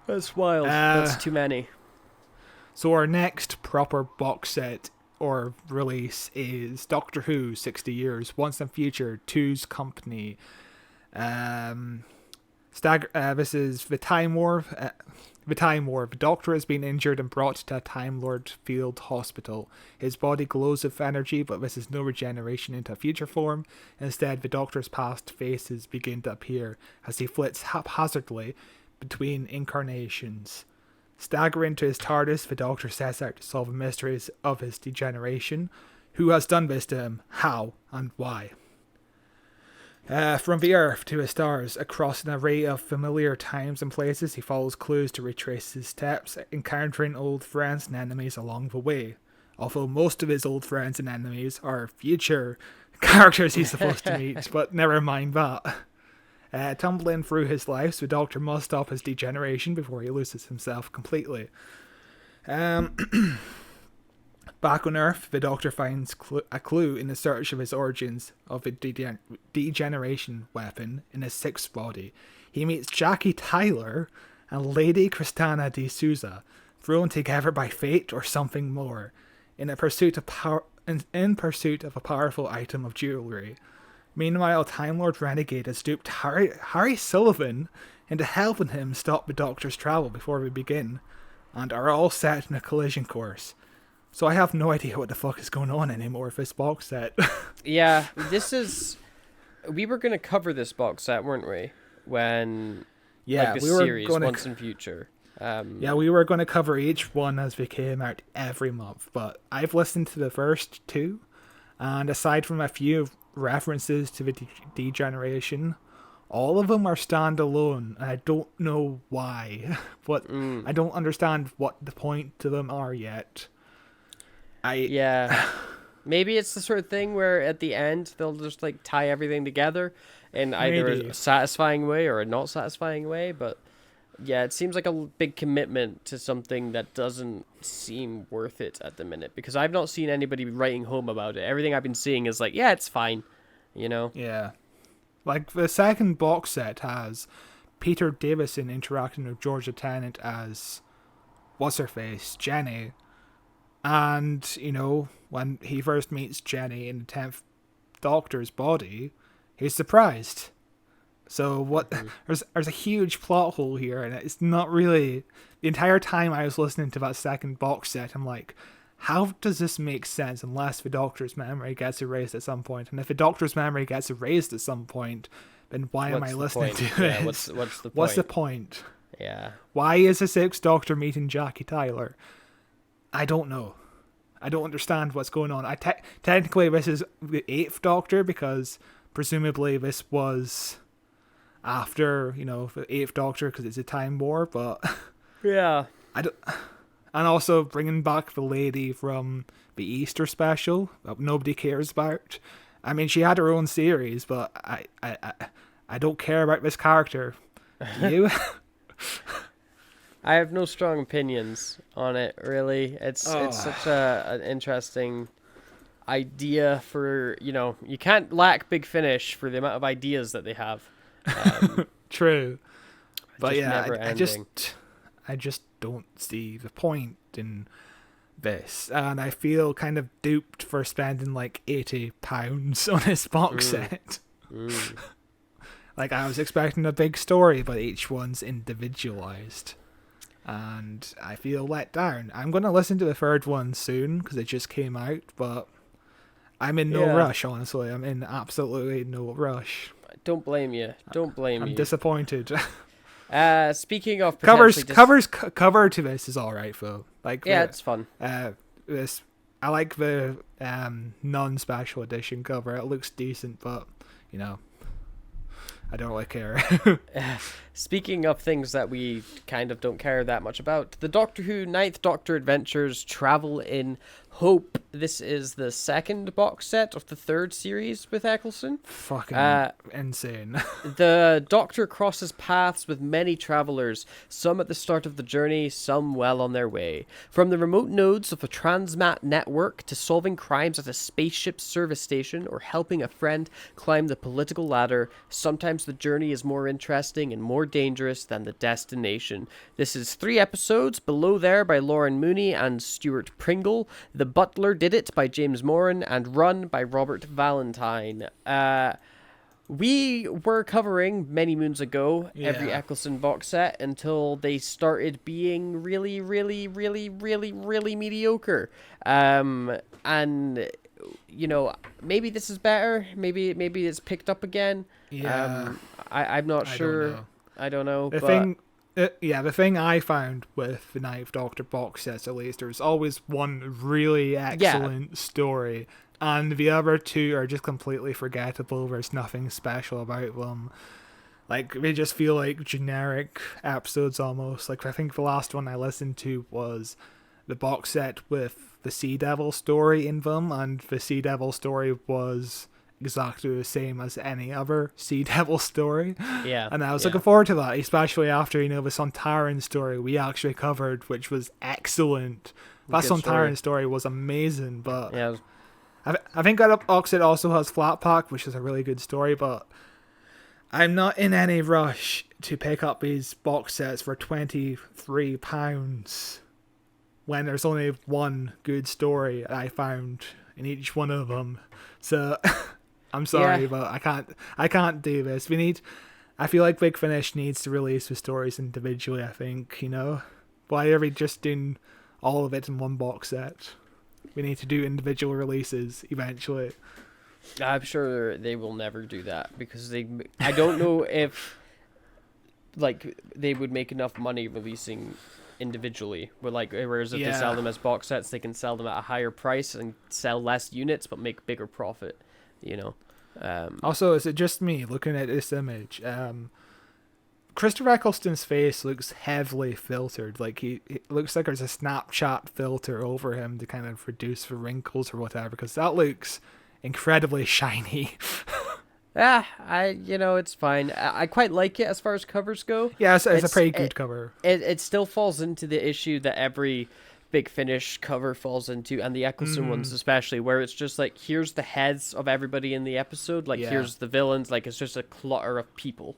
That's wild. That's too many. So our next proper box set or release is Doctor Who 60 Years, Once and Future, Two's Company. This is the Time War. The Time War. The Doctor has been injured and brought to a Time Lord Field Hospital. His body glows with energy, but this is no regeneration into future form. Instead, the Doctor's past faces begin to appear as he flits haphazardly between incarnations. Staggering to his TARDIS, the Doctor sets out to solve the mysteries of his degeneration. Who has done this to him? How? And why? From the Earth to the stars, across an array of familiar times and places, he follows clues to retrace his steps, encountering old friends and enemies along the way. Although most of his old friends and enemies are future characters he's supposed to meet, but never mind that. Tumbling through his life, the Doctor must stop his degeneration before he loses himself completely. Back on Earth, the Doctor finds a clue in the search of his origins of the degeneration weapon in his sixth body. He meets Jackie Tyler and Lady Cristana de Souza, thrown together by fate or something more, in pursuit of a powerful item of jewelry. Meanwhile, Time Lord Renegade has duped Harry Sullivan into helping him stop the Doctor's travel before we begin, and are all set in a collision course. So I have no idea what the fuck is going on anymore with this box set. Yeah, we were going to cover this box set, weren't we? When Yeah, like the we were series gonna Once in Future. Yeah, we were going to cover each one as they came out every month, but I've listened to the first two, and aside from a few references to the degeneration, all of them are standalone, and I don't know why. I don't understand what the point to them are yet. Yeah. Maybe it's the sort of thing where at the end they'll just like tie everything together in either Maybe. a satisfying way or a not satisfying way, but yeah, it seems like a big commitment to something that doesn't seem worth it at the minute because I've not seen anybody writing home about it. Everything I've been seeing is like, yeah, it's fine, you know? Yeah. Like, the second box set has Peter Davison interacting with Georgia Tennant as what's her face, Jenny. And, when he first meets Jenny in the 10th Doctor's body, he's surprised. So there's a huge plot hole here, and it's not really. The entire time I was listening to that second box set, I'm like, how does this make sense unless the Doctor's memory gets erased at some point? And if the Doctor's memory gets erased at some point, then why am I listening to it? What's the point? What's the point? Yeah. Why is the Sixth Doctor meeting Jackie Tyler? I don't know. I don't understand what's going on. Technically, this is the Eighth Doctor because presumably this was after the Eighth Doctor because it's a time war. But yeah, I don't. And also bringing back the lady from the Easter special that nobody cares about. I mean, she had her own series, but I don't care about this character. Do you? I have no strong opinions on it, really. It's such an interesting idea for, you can't lack Big Finish for the amount of ideas that they have. True. But yeah, I just don't see the point in this. And I feel kind of duped for spending like £80 on this box set. Like, I was expecting a big story, but each one's individualized. And I feel let down. I'm going to listen to the third one soon because it just came out, but I'm in no rush, honestly. I'm in absolutely no rush. Don't blame you. I'm disappointed. Speaking of cover to this is all right, though. Like, it's fun. I like the non-special edition cover. It looks decent, but I don't really care. Speaking of things that we kind of don't care that much about, the Doctor Who Ninth Doctor Adventures Travel in Hope. This is the second box set of the third series with Eccleston. Fucking insane. The Doctor crosses paths with many travellers, some at the start of the journey, some well on their way. From the remote nodes of a transmat network to solving crimes at a spaceship service station or helping a friend climb the political ladder, sometimes the journey is more interesting and more dangerous than the destination. This is 3 episodes, Below There by Lauren Mooney and Stuart Pringle, The Butler Did It by James Moran, and Run by Robert Valentine. We were covering many moons ago every Eccleston box set until they started being really, really, really, really, really mediocre. And maybe this is better. Maybe it's picked up again. Yeah. I'm not sure. I don't know. The thing I found with the Ninth Doctor box sets, at least, there's always one really excellent story, and the other two are just completely forgettable. There's nothing special about them. Like, they just feel like generic episodes almost. Like, I think the last one I listened to was the box set with the Sea Devil story in them, and the Sea Devil story was exactly the same as any other Sea Devil story. Yeah. And I was looking forward to that, especially after, the Sontaran story we actually covered, which was excellent. That Sontaran story was amazing, but yeah. I think that box set also has Flat Pack, which is a really good story, but I'm not in any rush to pick up these box sets for £23 when there's only one good story I found in each one of them. So I'm sorry, but I can't do this. I feel like Big Finish needs to release the stories individually, I think, Why are we just doing all of it in one box set? We need to do individual releases eventually. I'm sure they will never do that because I don't know if they would make enough money releasing individually. Whereas if they sell them as box sets, they can sell them at a higher price and sell less units but make bigger profit. Also, is it just me looking at this image? Christopher Eccleston's face looks heavily filtered. Like, it looks like there's a Snapchat filter over him to kind of reduce the wrinkles or whatever, because that looks incredibly shiny. It's fine. I quite like it as far as covers go. Yeah, it's a pretty good cover. It still falls into the issue that every Big Finish cover falls into, and the Eccleston ones especially, where it's just like, here's the heads of everybody in the episode, like Yeah. here's the villains, like it's just a clutter of people.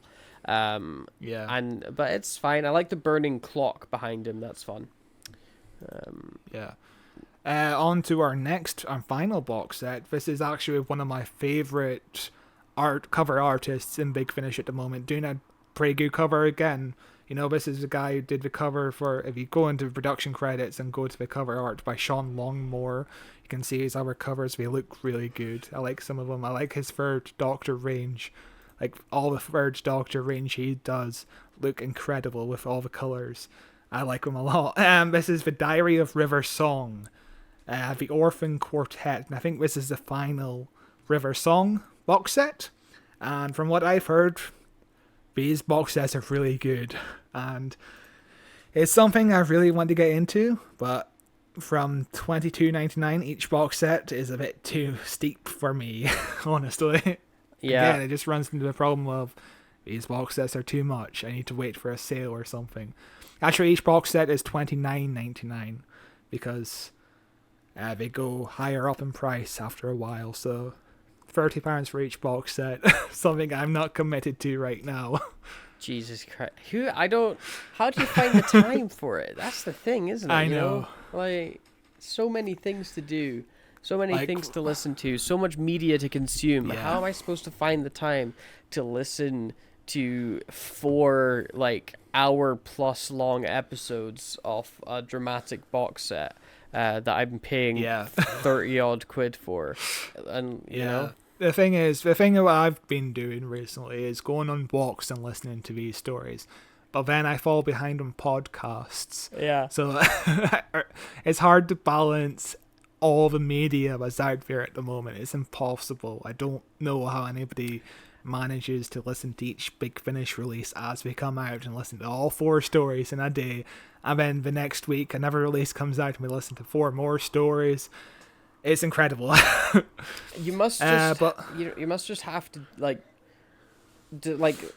Yeah. But it's fine. I like the burning clock behind him. That's fun. Yeah. On to our next and final box set. This is actually one of my favorite cover artists in Big Finish at the moment, doing a pretty good cover again. You know, this is the guy who did the cover for, if you go into the production credits and go to the cover art by Sean Longmore, you can see his other covers. They look really good. I like some of them. I like his Third Doctor range. Like, all the Third Doctor range he does look incredible with all the colours. I like them a lot. This is the Diary of River Song, the Orphan Quartet, and I think this is the final River Song box set. And from what I've heard, these box sets are really good, and it's something I really want to get into, but from $22.99 each box set is a bit too steep for me, honestly. Yeah. Again, it just runs into the problem of these box sets are too much. I need to wait for a sale or something. Actually, each box set is $29.99 because they go higher up in price after a while. So £30 for each box set, something I'm not committed to right now. Jesus Christ. How do you find the time for it? That's the thing, isn't it? I You know. Like, so many things to do. So many Like- things to listen to, so much media to consume. Yeah. How am I supposed to find the time to listen to 4 hour-plus long episodes of a dramatic box set that I'm paying Yeah. 30 odd quid for? And you know, The thing that I've been doing recently is going on walks and listening to these stories. But then I fall behind on podcasts. yeah, So it's hard to balance all the media that's out there at the moment. It's impossible. I don't know how anybody manages to listen to each Big Finish release as they come out and listen to all 4 stories in a day. And then the next week, another release comes out and we listen to 4 more stories. It's incredible. you must just but- you must just have to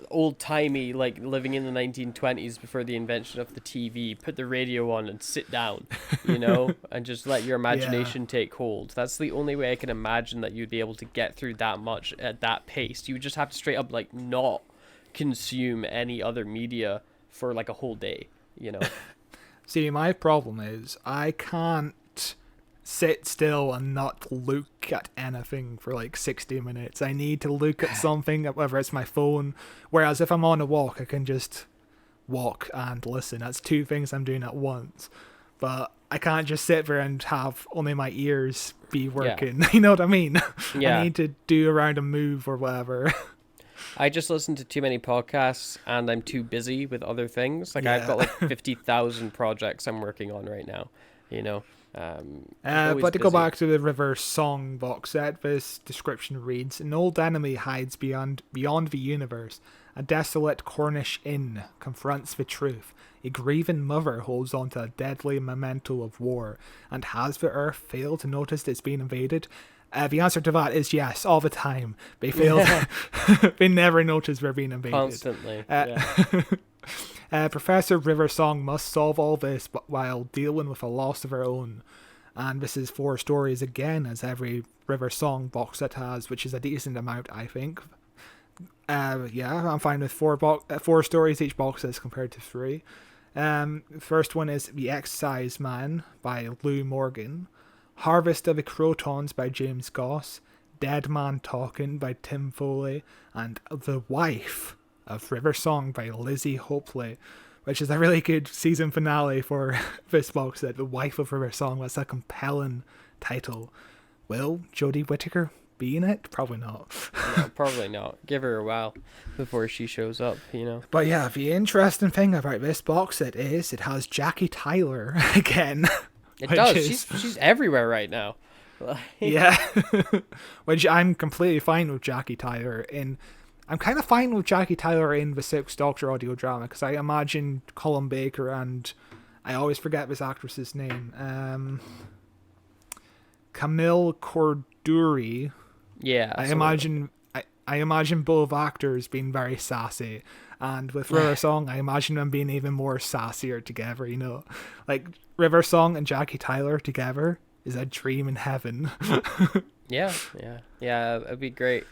old timey, like living in the 1920s before the invention of the TV. Put the radio on and sit down, and just let your imagination take hold. That's the only way I can imagine that you'd be able to get through that much at that pace. You would just have to straight up not consume any other media for a whole day. See, my problem is I can't sit still and not look at anything for 60 minutes. I need to look at something, whether it's my phone. Whereas if I'm on a walk, I can just walk and listen. That's 2 things I'm doing at once. But I can't just sit there and have only my ears be working. You know what I mean? Yeah. I need to do around a move or whatever. I just listen to too many podcasts and I'm too busy with other things. I've Yeah. got 50,000 projects I'm working on right now, always But to go busy. back to the River Song box set, this description reads: an old enemy hides beyond the universe. A desolate Cornish inn confronts the truth. A grieving mother holds on to a deadly memento of war. And has the Earth failed to notice it's been invaded? The answer to that is yes, all the time. They fail. They never notice they're being invaded. Constantly. Professor River Song must solve all this but while dealing with a loss of her own. And this is 4 stories again, as every River Song box set has, which is a decent amount, I think. I'm fine with 4 stories each box set compared to 3. First one is The Excise Man by Lou Morgan, Harvest of the Crotons by James Goss, Dead Man Talking by Tim Foley, and The Wife of River Song by Lizzie Hopley, which is a really good season finale for this box set. The Wife of River Song. That's a compelling title. Will Jodie Whittaker be in it? Probably not. No, probably not. Give her a while before she shows up, But yeah, the interesting thing about this box set is it has Jackie Tyler again. It which does. is- She's everywhere right now. Yeah. Which I'm completely fine with Jackie Tyler in. I'm kind of fine with Jackie Tyler in the 6th Doctor audio drama because I imagine Colin Baker and I always forget this actress's name. Camille Corduri. Yeah. I imagine both actors being very sassy, And with River Song, I imagine them being even more sassier together, you know? Like, River Song and Jackie Tyler together is a dream in heaven. Yeah, it'd be great.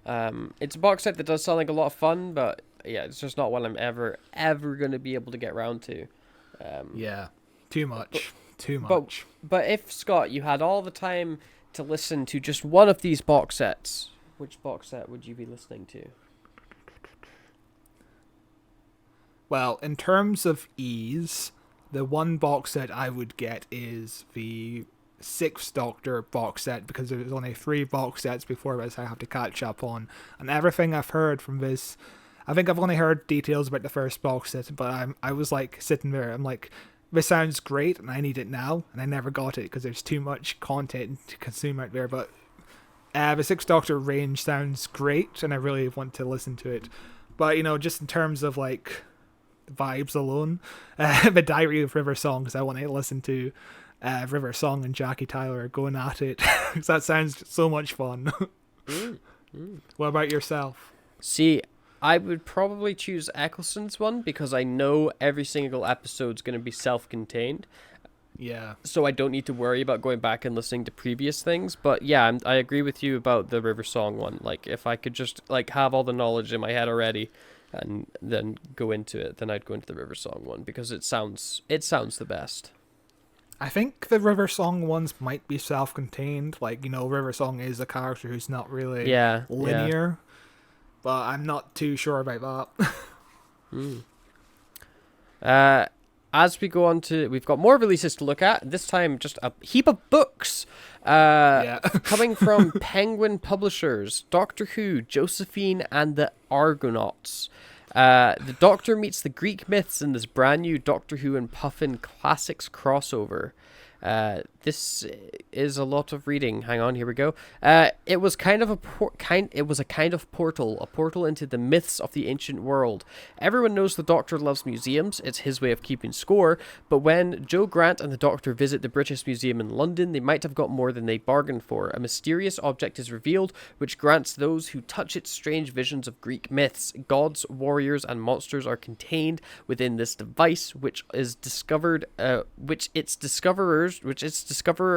It's a box set that does sound like a lot of fun, but yeah, it's just not one I'm ever going to be able to get around to. Yeah, too much. Too much. But if, Scott, you had all the time to listen to just one of these box sets, which box set would you be listening to? Well, in terms of ease, the one box set I would get is the Sixth Doctor box set, because there's only 3 box sets before this I have to catch up on. And everything I've heard from this, I think I've only heard details about the first box set, but I was like sitting there, I'm like, this sounds great and I need it now, and I never got it because there's too much content to consume out there. But the Sixth Doctor range sounds great and I really want to listen to it. But, you know, just in terms of like vibes alone, the Diary of River Song, because I want to listen to River Song and Jackie Tyler going at it. That sounds so much fun. What about yourself? See, I would probably choose Eccleston's one because I know every single episode's going to be self-contained. Yeah. So I don't need to worry about going back and listening to previous things. But yeah, I agree with you about the River Song one. Like, if I could just like have all the knowledge in my head already and then go into it, then I'd go into the River Song one because it sounds the best. I think the River Song ones might be self-contained. Like, you know, River Song is a character who's not really linear. But I'm not too sure about that. As we go on to, we've got more releases to look at. This time, just a heap of books. Coming from Penguin Publishers, Doctor Who, Josephine and the Argonauts. The Doctor meets the Greek myths in this brand new Doctor Who and Puffin Classics crossover. This is a lot of reading. Hang on, here we go. It was a kind of portal into the myths of the ancient world. Everyone knows the Doctor loves museums. It's his way of keeping score. But when Joe Grant and the Doctor visit the British Museum in London, they might have got more than they bargained for. A mysterious object is revealed, which grants those who touch it strange visions of Greek myths. Gods, warriors, and monsters are contained within this device, which its discoverer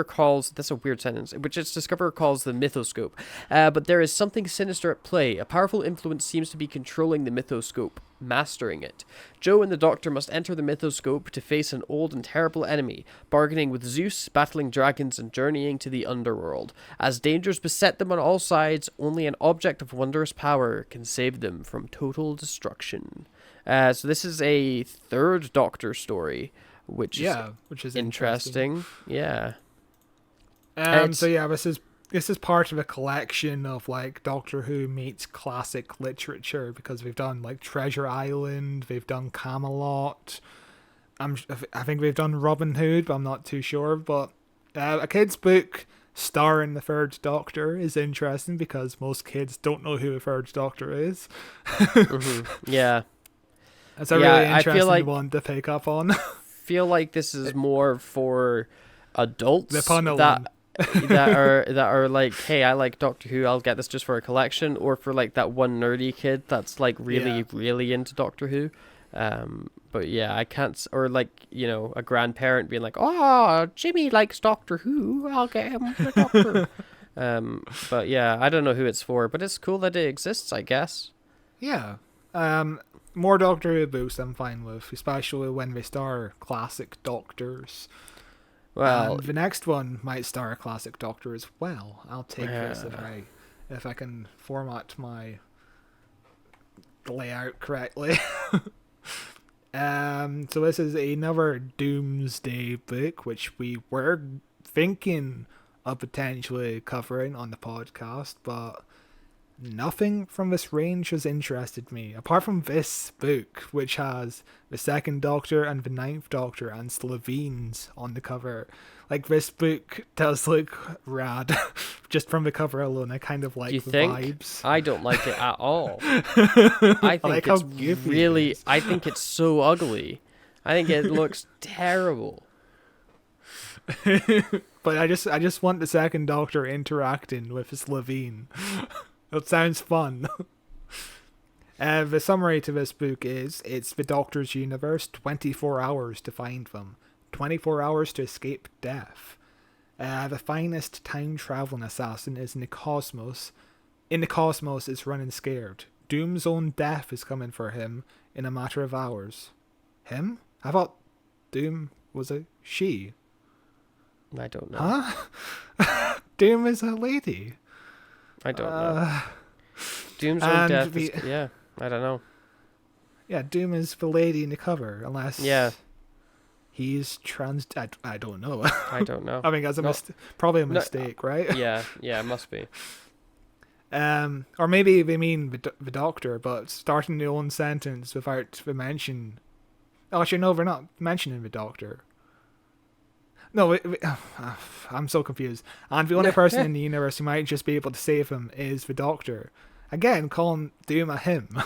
calls, that's a weird sentence, which its discoverer calls the mythoscope. But there is something sinister at play. A powerful influence seems to be controlling the mythoscope, mastering it. Joe and the Doctor must enter the mythoscope to face an old and terrible enemy, bargaining with Zeus, battling dragons, and journeying to the underworld. As dangers beset them on all sides, only an object of wondrous power can save them from total destruction. So this is a third Doctor story, which is interesting. Yeah. So yeah, this is part of a collection of like Doctor Who meets classic literature, because we've done like Treasure Island, we've done Camelot. I think we've done Robin Hood, but I'm not too sure. But a kid's book starring the Third Doctor is interesting because most kids don't know who the Third Doctor is. Yeah. It's a really interesting one to pick up on. Feel like this is more for adults that are like, hey, I like Doctor Who, I'll get this just for a collection, or for like that one nerdy kid that's like really into Doctor Who. But yeah, I can't, or like, you know, a grandparent being like, oh, Jimmy likes Doctor Who, I'll get him the Doctor. But yeah, I don't know who it's for, but it's cool that it exists, I guess. Yeah. More Doctor Who books I'm fine with, especially when they star classic Doctors. Well, the next one might star a classic Doctor as well. I'll take this if I can format my layout correctly. So this is another Doomsday book, which we were thinking of potentially covering on the podcast, but nothing from this range has interested me, apart from this book, which has the Second Doctor and the Ninth Doctor and Slevines on the cover. Like, this book does look rad. Just from the cover alone, I kind of like the vibes. I don't like it at all. I think I think it's so ugly. I think it looks terrible. But I just want the Second Doctor interacting with Slevine. It sounds fun. The summary to this book is it's the Doctor's universe, 24 hours to find them, 24 hours to escape death. The finest time-traveling assassin is in the cosmos. In the cosmos is running scared. Doom's own death is coming for him in a matter of hours. Him? I thought Doom was a she. I don't know. Huh? Doom is a lady. I don't know. Doom's own death is... Yeah, I don't know. Yeah, Doom is the lady in the cover, unless... Yeah. He's trans... I don't know. I don't know. I mean, that's probably a mistake, right? Yeah, it must be. Or maybe they mean the Doctor, but starting the own sentence without the mention... Oh, actually, no, they're not mentioning the Doctor. No, I'm so confused. And the only person in the universe who might just be able to save him is the Doctor. Again, calling Doom a him.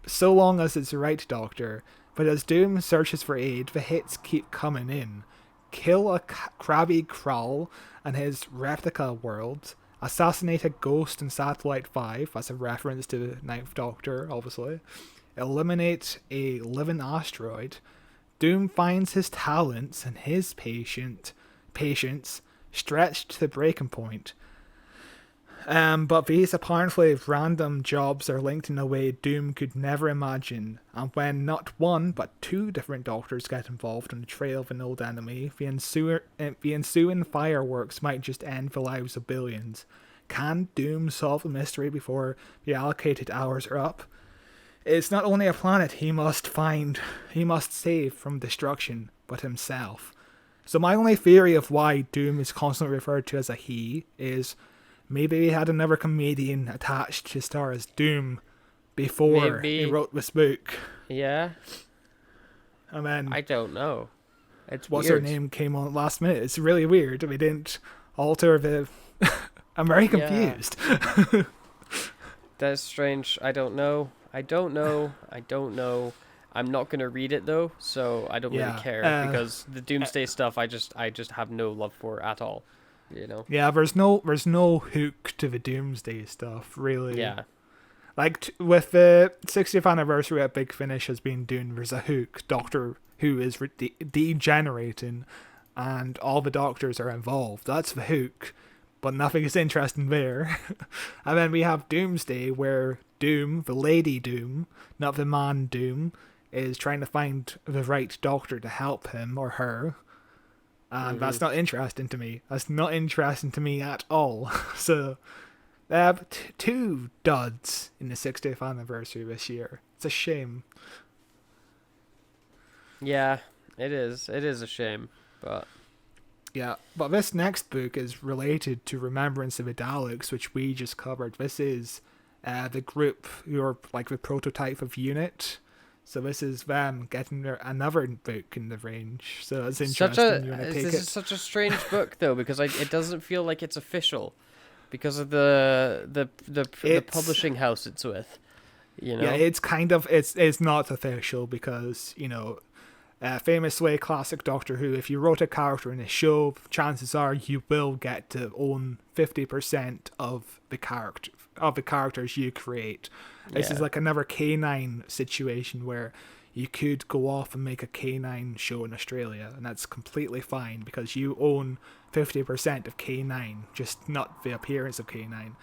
So long as it's the right Doctor. But as Doom searches for aid, the hits keep coming in. Kill a crabby Krull and his replica world. Assassinate a ghost in Satellite 5, as a reference to the Ninth Doctor, obviously. Eliminate a living asteroid. Doom finds his talents and his patience stretched to the breaking point. But these apparently random jobs are linked in a way Doom could never imagine, and when not one but two different Doctors get involved on the trail of an old enemy, the ensuing fireworks might just end the lives of billions. Can Doom solve the mystery before the allocated hours are up? It's not only a planet he must save from destruction, but himself. So my only theory of why Doom is constantly referred to as a he is maybe he had another comedian attached to star as Doom before he wrote this book. Yeah. And then... I don't know. It's what's weird. her name came on last minute. It's really weird. We didn't alter the... I'm very confused. Yeah. That's strange. I don't know. I'm not gonna read it though, so I don't really care because the Doomsday stuff I just have no love for at all. You know. Yeah, there's no hook to the Doomsday stuff, really. Yeah. Like with the 60th anniversary at Big Finish has been Doom, there's a hook. Doctor Who is degenerating, and all the Doctors are involved. That's the hook, but nothing is interesting there. And then we have Doomsday, where Doom, the Lady Doom, not the man Doom, is trying to find the right Doctor to help him or her. And that's not interesting to me. That's not interesting to me at all. So, two duds in the 60th anniversary this year. It's a shame. Yeah, it is. It is a shame, but... Yeah, but this next book is related to Remembrance of the Daleks, which we just covered. This is the group who are like the prototype of UNIT. So this is them getting another book in the range. So it's interesting. This is such a strange book though, because it doesn't feel like it's official, because of the publishing house it's with. You know? Yeah, it's kind of it's not official because famously classic Doctor Who. If you wrote a character in a show, chances are you will get to own 50% of the characters you create. This is like another K9 situation where you could go off and make a K9 show in Australia, and that's completely fine because you own 50% of K9, just not the appearance of K9.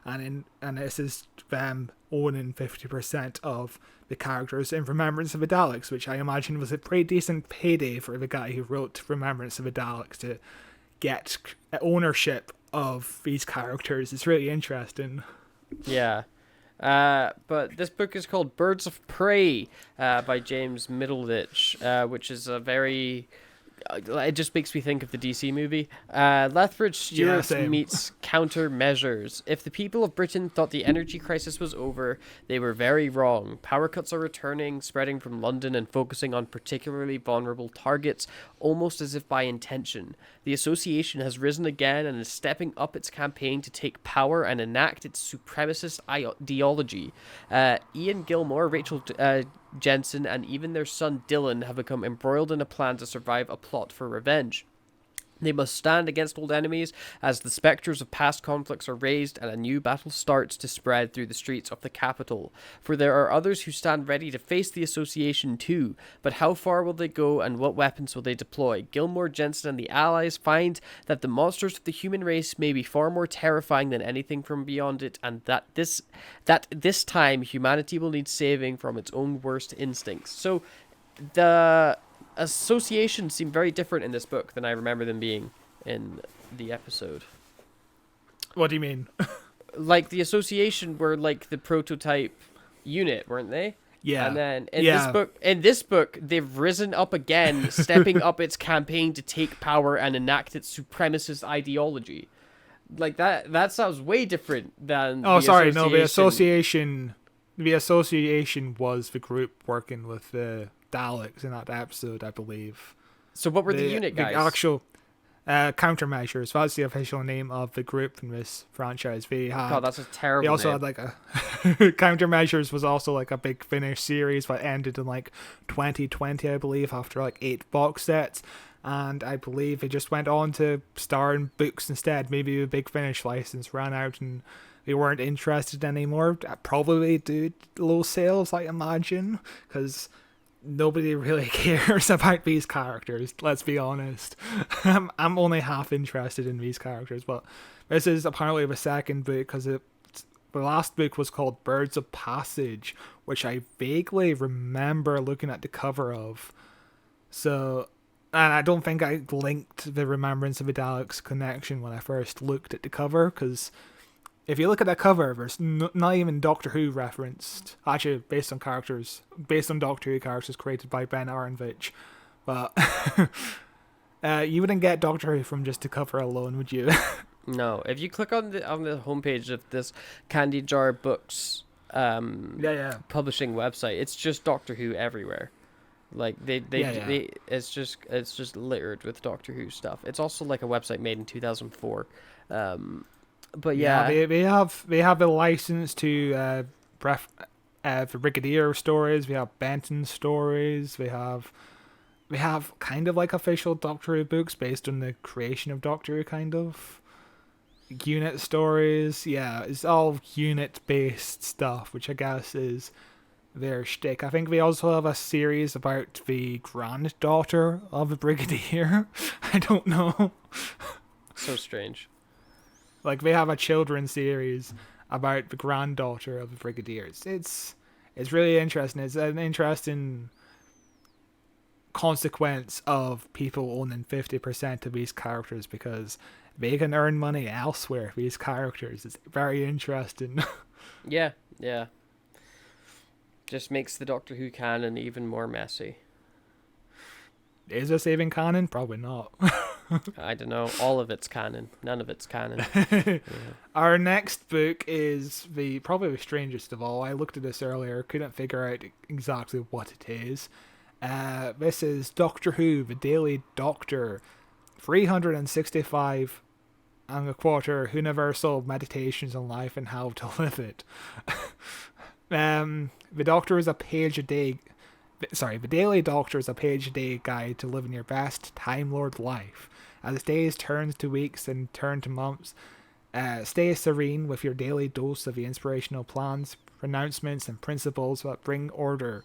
And this is them owning 50% of the characters in Remembrance of the Daleks, which I imagine was a pretty decent payday for the guy who wrote Remembrance of the Daleks to get ownership of these characters. It's really interesting. Yeah. But this book is called Birds of Prey by James Middleditch, which is a very... it just makes me think of the DC movie. Lethbridge Stewart meets countermeasures. If the people of Britain thought the energy crisis was over, they were very wrong. Power cuts are returning, spreading from London and focusing on particularly vulnerable targets, almost as if by intention. The association has risen again and is stepping up its campaign to take power and enact its supremacist ideology. Ian Gilmore, Rachel Jensen, and even their son Dylan have become embroiled in a plan to survive a plot for revenge. They must stand against old enemies as the specters of past conflicts are raised and a new battle starts to spread through the streets of the capital. For there are others who stand ready to face the association too, but how far will they go and what weapons will they deploy? Gilmore, Jensen, and the allies find that the monsters of the human race may be far more terrifying than anything from beyond it, and that this time humanity will need saving from its own worst instincts. So the associations seem very different in this book than I remember them being in the episode. What do you mean? Like, the association were like the prototype unit, weren't they? Yeah. And then in this book, they've risen up again, stepping up its campaign to take power and enact its supremacist ideology. Like, that sounds way different than the association was the group working with the Daleks in that episode, I believe. So what were the unit guys? The actual countermeasures. That's the official name of the group in this franchise. God, that's a terrible They also name. had like a countermeasures was also like a big Finnish series that ended in like 2020, I believe, after like 8 box sets. And I believe it just went on to star in books instead. Maybe the Big Finish license ran out and they weren't interested anymore. Probably due to low sales, I imagine, because nobody really cares about these characters, let's be honest. I'm only half interested in these characters, but this is apparently the second book, because the last book was called Birds of Passage, which I vaguely remember looking at the cover of. So, and I don't think I linked the Remembrance of the Daleks connection when I first looked at the cover, because if you look at that cover, there's not even Doctor Who referenced. Actually, based on Doctor Who characters created by Ben Aronovich. But you wouldn't get Doctor Who from just the cover alone, would you? No. If you click on the homepage of this Candy Jar Books publishing website, it's just Doctor Who everywhere. Like it's just littered with Doctor Who stuff. It's also like a website made in 2004. But they have the license to for Brigadier stories. We have Benton stories. We have kind of like official Doctor Who books based on the creation of Doctor Who, kind of unit stories. Yeah, it's all unit based stuff, which I guess is their shtick. I think we also have a series about the granddaughter of a Brigadier. I don't know. So strange. Like, they have a children's series about the granddaughter of the Brigadiers. It's really interesting. It's an interesting consequence of people owning 50% of these characters, because they can earn money elsewhere, these characters. It's very interesting. Yeah. Just makes the Doctor Who canon even more messy. Is this even canon? Probably not. I don't know. All of it's canon. None of it's canon. Yeah. Our next book is probably the strangest of all. I looked at this earlier, couldn't figure out exactly what it is. This is Doctor Who, the Daily Doctor, 365 and a quarter Universal Meditations on Life and How to Live It. The Doctor is a page a day. The Daily Doctor is a page-a-day guide to living your best Time Lord life. As days turn to weeks and turn to months, stay serene with your daily dose of the inspirational plans, pronouncements, and principles that bring order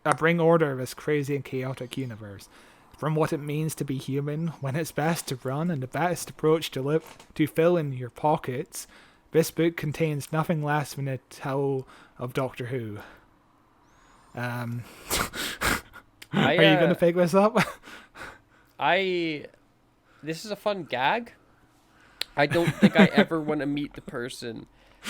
to this crazy and chaotic universe. From what it means to be human, when it's best to run, and the best approach to fill in your pockets, this book contains nothing less than a tale of Doctor Who. Are you going to pick this up? This is a fun gag. I don't think I ever want to meet the person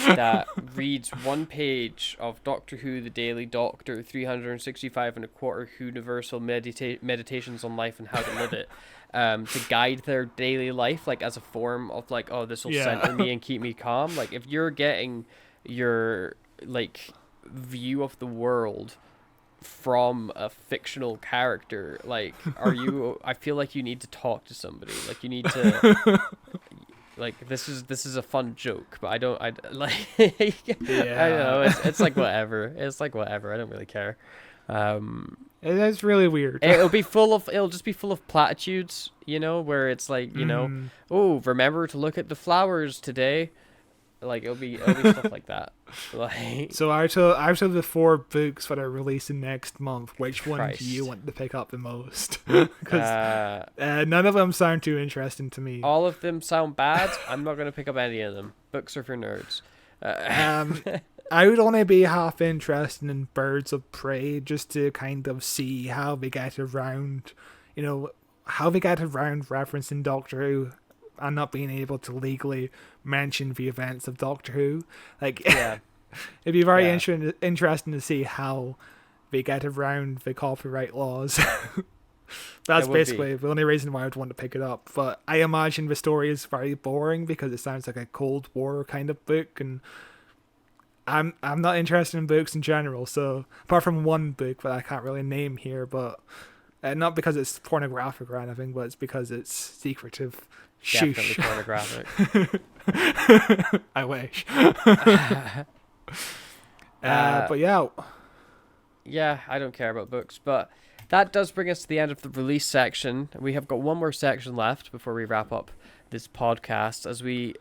that reads one page of Doctor Who, the Daily Doctor, 365 and a quarter Universal Meditations on Life and How to Live It, to guide their daily life, like as a form of like, oh, this will center me and keep me calm. Like, if you're getting your like view of the world from a fictional character, like, I feel like you need to talk to somebody. Like, you need to like, this is a fun joke, but I don't know, it's like whatever. I don't really care. It is really weird. It'll just be full of platitudes, where it's like, oh, remember to look at the flowers today. Like it'll be stuff like that. Like, So out of the 4 books that are releasing next month, which one Christ. do you want to pick up the most? Because none of them sound too interesting to me. all of them sound bad. I'm not gonna pick up any of them. Books are for nerds. I would only be half interested in Birds of Prey just to kind of see how they get around, referencing Doctor Who and not being able to legally mention the events of Doctor Who. Like, Yeah. it'd be very Yeah. interesting to see how they get around the copyright laws. That's It would basically the only reason why I'd want to pick it up. But I imagine the story is very boring because it sounds like a Cold War kind of book, and I'm not interested in books in general. So apart from one book that I can't really name here, but not because it's pornographic or anything, but it's because it's secretive. Definitely Shoosh. pornographic. I wish. Uh, But yeah. Yeah, I don't care about books, but that does bring us to the end of the release section. We have got one more section left before we wrap up this podcast, as we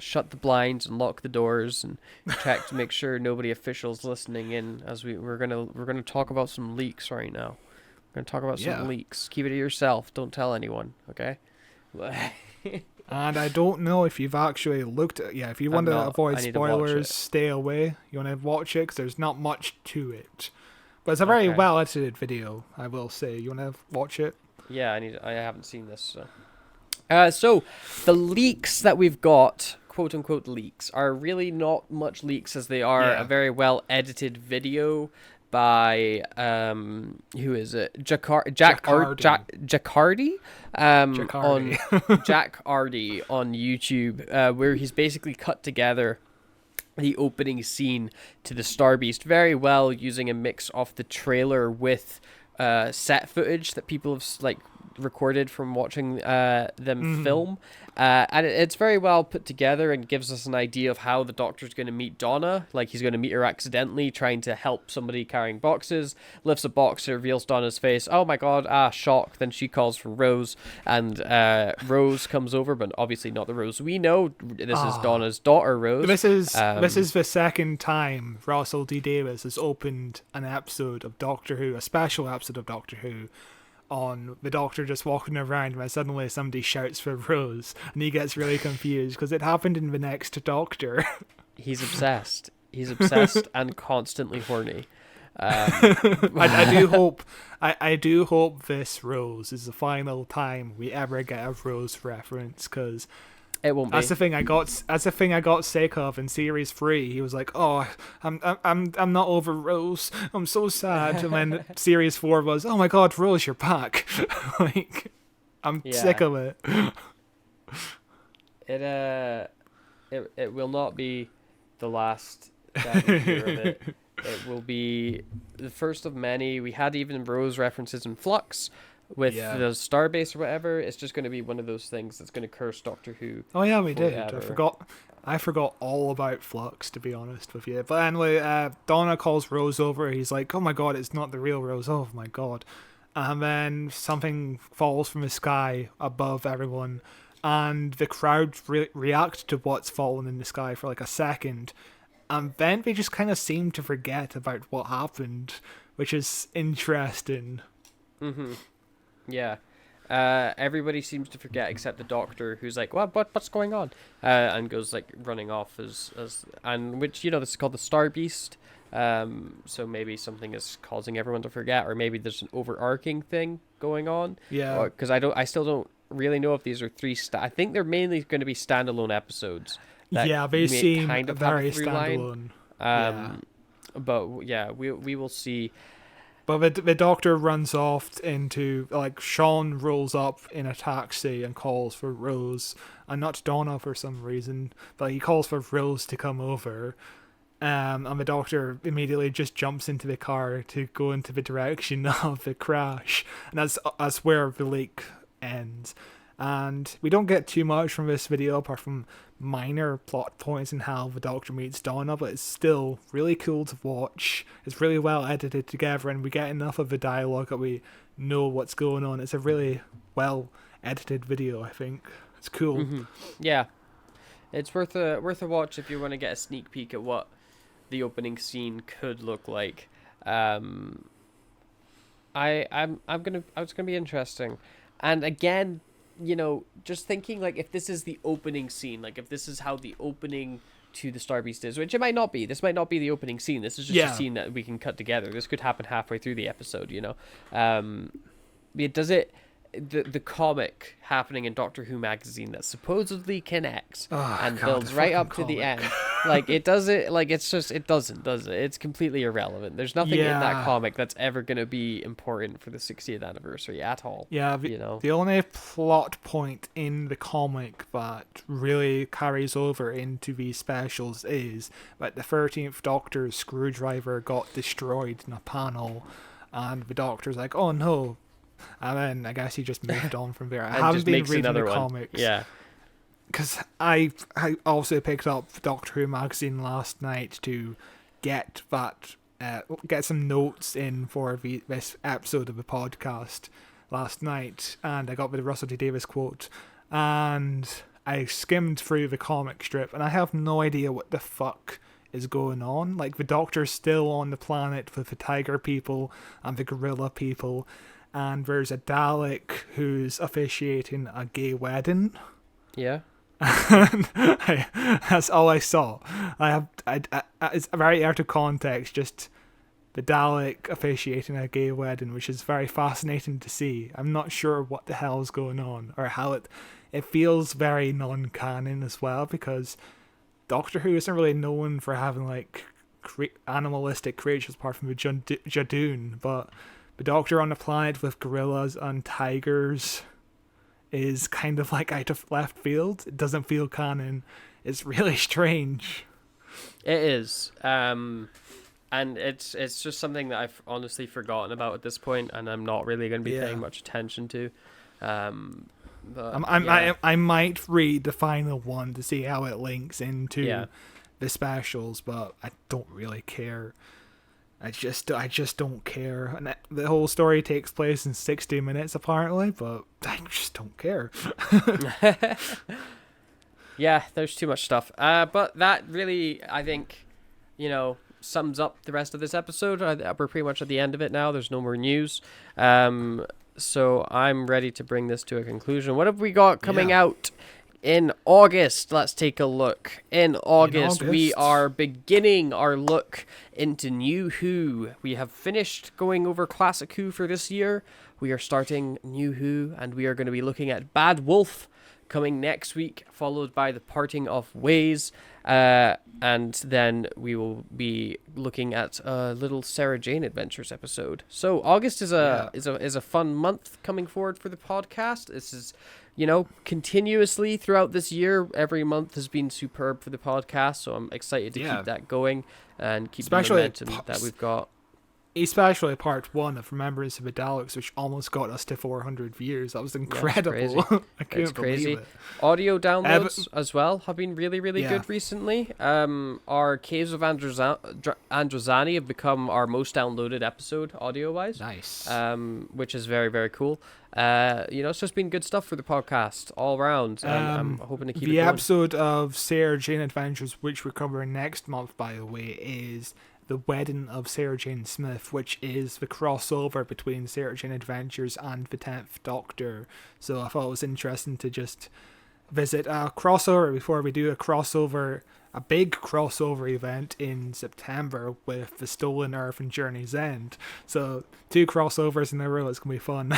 shut the blinds and lock the doors and check to make sure nobody official's listening in. As we're gonna talk about some leaks right now. We're gonna talk about some leaks. Keep it to yourself. Don't tell anyone. Okay. And I don't know if you've actually looked at. Yeah, if you want to avoid I need to watch spoilers, it. stay away. You want to watch it because there's not much to it. But it's a very Okay. well edited video, I will say. You want to watch it? Yeah, I haven't seen this. So the leaks that we've got, quote unquote leaks, are really not much leaks, as they are Yeah. a very well edited video by who is it? Jacardi on Jack Ardy on YouTube, where he's basically cut together the opening scene to the Star Beast very well, using a mix of the trailer with set footage that people have recorded from watching them film, and it's very well put together and gives us an idea of how the Doctor's going to meet Donna. Like, he's going to meet her accidentally trying to help somebody carrying boxes, lifts a box, reveals Donna's face. Oh my god, shock. Then she calls for Rose, and Rose comes over, but obviously not the Rose we know. This is Donna's daughter, Rose. This is the second time Russell T Davies has opened an episode of Doctor Who, a special episode of Doctor Who, on the Doctor just walking around when suddenly somebody shouts for Rose, and he gets really confused because it happened in the next Doctor. He's obsessed. He's obsessed and constantly horny. I do hope this Rose is the final time we ever get a Rose reference, because It won't that's be. the thing I got. That's the thing I got sick of in series 3. He was like, "Oh, I'm not over Rose. I'm so sad." And then series 4 was, "Oh my God, Rose, you're back." Like, I'm sick of it. It will not be the last that we hear of it. It will be the first of many. We had even Rose references in Flux with the Starbase or whatever. It's just going to be one of those things that's going to curse Doctor Who. Oh yeah, we did. forever. I forgot all about Flux, to be honest with you. But anyway, Donna calls Rose over. He's like, "Oh my God, it's not the real Rose. Oh my God." And then something falls from the sky above everyone, and the crowd react to what's fallen in the sky for like a second, and then they just kind of seem to forget about what happened, which is interesting. Yeah. Everybody seems to forget except the Doctor, who's like, what's going on? And goes like running off and which, this is called the Star Beast. So maybe something is causing everyone to forget, or maybe there's an overarching thing going on. Yeah. Because I still don't really know if these are three. I think they're mainly going to be standalone episodes. Yeah, they seem kind of have very a through standalone. line. But yeah, we will see. But the Doctor runs off into, like, Sean rolls up in a taxi and calls for Rose, and not Donna for some reason, but he calls for Rose to come over. And the Doctor immediately just jumps into the car to go into the direction of the crash, and that's where the leak ends. And we don't get too much from this video apart from minor plot points in how the Doctor meets Donna, but it's still really cool to watch. It's really well edited together, and we get enough of the dialogue that we know what's going on. It's a really well edited video, I think. It's cool. Mm-hmm. Yeah, it's worth a watch if you want to get a sneak peek at what the opening scene could look like. It's gonna be interesting, and again, just thinking like if this is the opening scene, like if this is how the opening to the Star Beast is, which it might not be. This might not be the opening scene. This is just a scene that we can cut together. This could happen halfway through the episode. Does it? The comic happening in Doctor Who magazine that supposedly connects and builds right up to the end. Like it doesn't. Like it doesn't, does it? It's completely irrelevant. There's nothing in that comic that's ever gonna be important for the 60th anniversary at all. Yeah, the only plot point in the comic that really carries over into these specials is that the 13th Doctor's screwdriver got destroyed in a panel, and the Doctor's like, "Oh no." And then I guess he just moved on from there. I haven't been reading the comics. Yeah. Because I also picked up Doctor Who magazine last night to get some notes in for this episode of the podcast last night, and I got the Russell T Davies quote, and I skimmed through the comic strip, and I have no idea what the fuck is going on. Like, the Doctor's still on the planet with the Tiger people and the Gorilla people, and there's a Dalek who's officiating a gay wedding. Yeah. That's all I saw. It's very out of context, just the Dalek officiating a gay wedding, which is very fascinating to see. I'm not sure what the hell is going on, or how it feels very non-canon as well, because Doctor Who isn't really known for having like animalistic creatures apart from the Jadoon, but the Doctor on a planet with gorillas and tigers is kind of like out of left field. It doesn't feel canon. It's really strange. It is. And it's just something that I've honestly forgotten about at this point, and I'm not really going to be paying much attention to. But I might read the final one to see how it links into the specials, but I don't really care. I just don't care. And the whole story takes place in 60 minutes apparently, but I just don't care. Yeah, there's too much stuff. But that really, I think, sums up the rest of this episode. We're pretty much at the end of it now. There's no more news. So I'm ready to bring this to a conclusion. What have we got coming out in August? Let's take a look. In August, we are beginning our look into New Who. We have finished going over Classic Who for this year. We are starting New Who, and we are going to be looking at Bad Wolf coming next week, followed by The Parting of Ways, and then we will be looking at a little Sarah Jane Adventures episode. So August is a fun month coming forward for the podcast. This is, continuously throughout this year, every month has been superb for the podcast, so I'm excited to keep that going and keep the momentum that we've got. Especially part 1 of Remembrance of the Daleks, which almost got us to 400 views. That was incredible. I couldn't believe it. Audio downloads as well have been really, really good recently. Our Caves of Androzani have become our most downloaded episode audio-wise. Nice. Which is very, very cool. It's just been good stuff for the podcast all around. I'm hoping to keep it going. The episode of Sarah Jane Adventures, which we're covering next month, by the way, is The Wedding of Sarah Jane Smith, which is the crossover between Sarah Jane Adventures and the 10th Doctor. So I thought it was interesting to just visit a crossover before we do a big crossover event in September with The Stolen Earth and Journey's End. So 2 crossovers in a row. It's going to be fun.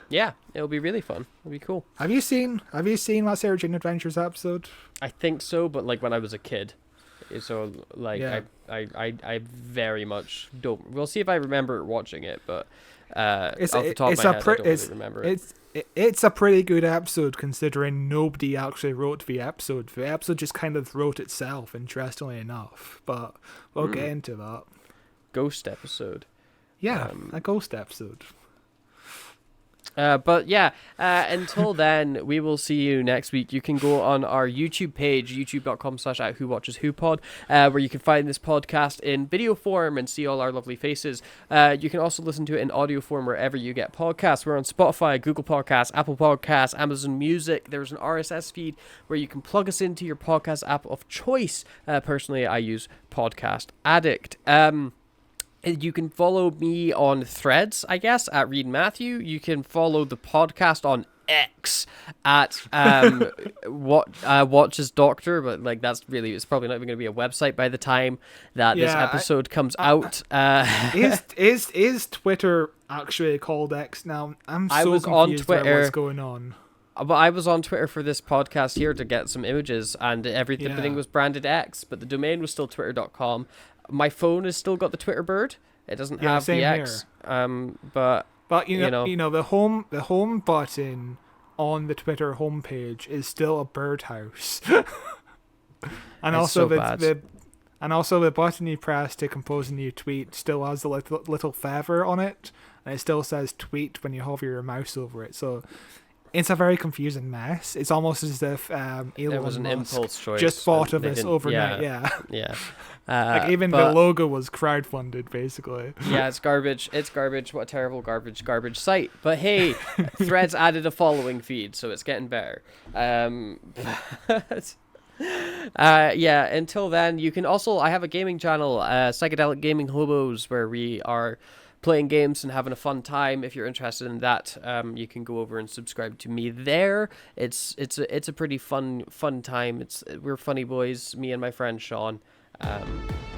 Yeah, it'll be really fun. It'll be cool. Have you seen that Sarah Jane Adventures episode? I think so, but like when I was a kid. So like I very much don't. We'll see if I remember watching it, but off the top of my head, I don't really remember it. It's a pretty good episode considering nobody actually wrote the episode. The episode just kind of wrote itself, interestingly enough. But we'll get into that. Ghost episode. Yeah, a ghost episode. But yeah, until then, we will see you next week. You can go on our YouTube page, youtube.com/@WhoWatchesWhoPod, where you can find this podcast in video form and see all our lovely faces. You can also listen to it in audio form wherever you get podcasts. We're on Spotify, Google Podcasts, Apple Podcasts, Amazon Music. There's an RSS feed where you can plug us into your podcast app of choice. Personally, I use Podcast Addict. You can follow me on Threads, I guess, at Reed Matthew. You can follow the podcast on X at Watches Doctor, but like it's probably not even going to be a website by the time that this episode comes out. Is Twitter actually called X now? I was confused on Twitter. What's going on? But I was on Twitter for this podcast here to get some images, and everything was branded X, but the domain was still twitter.com. My phone has still got the Twitter bird. It doesn't have the X. But you know the home button on the Twitter homepage is still a birdhouse. And also the button you press to compose a new tweet still has the little feather on it, and it still says tweet when you hover your mouse over it. So it's a very confusing mess. It's almost as if Elon Musk impulse choice just thought of this overnight. Yeah. Like even the logo was crowdfunded, basically. Yeah, it's garbage. It's garbage. What a terrible garbage site. But hey, Threads added a following feed, so it's getting better. Until then, you can also, I have a gaming channel, Psychedelic Gaming Hobos, where we are playing games and having a fun time. If you're interested in that, you can go over and subscribe to me there. It's a pretty fun time. We're funny boys, me and my friend Sean.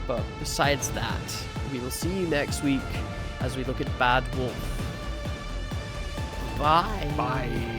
But besides that, we will see you next week as we look at Bad Wolf. Bye.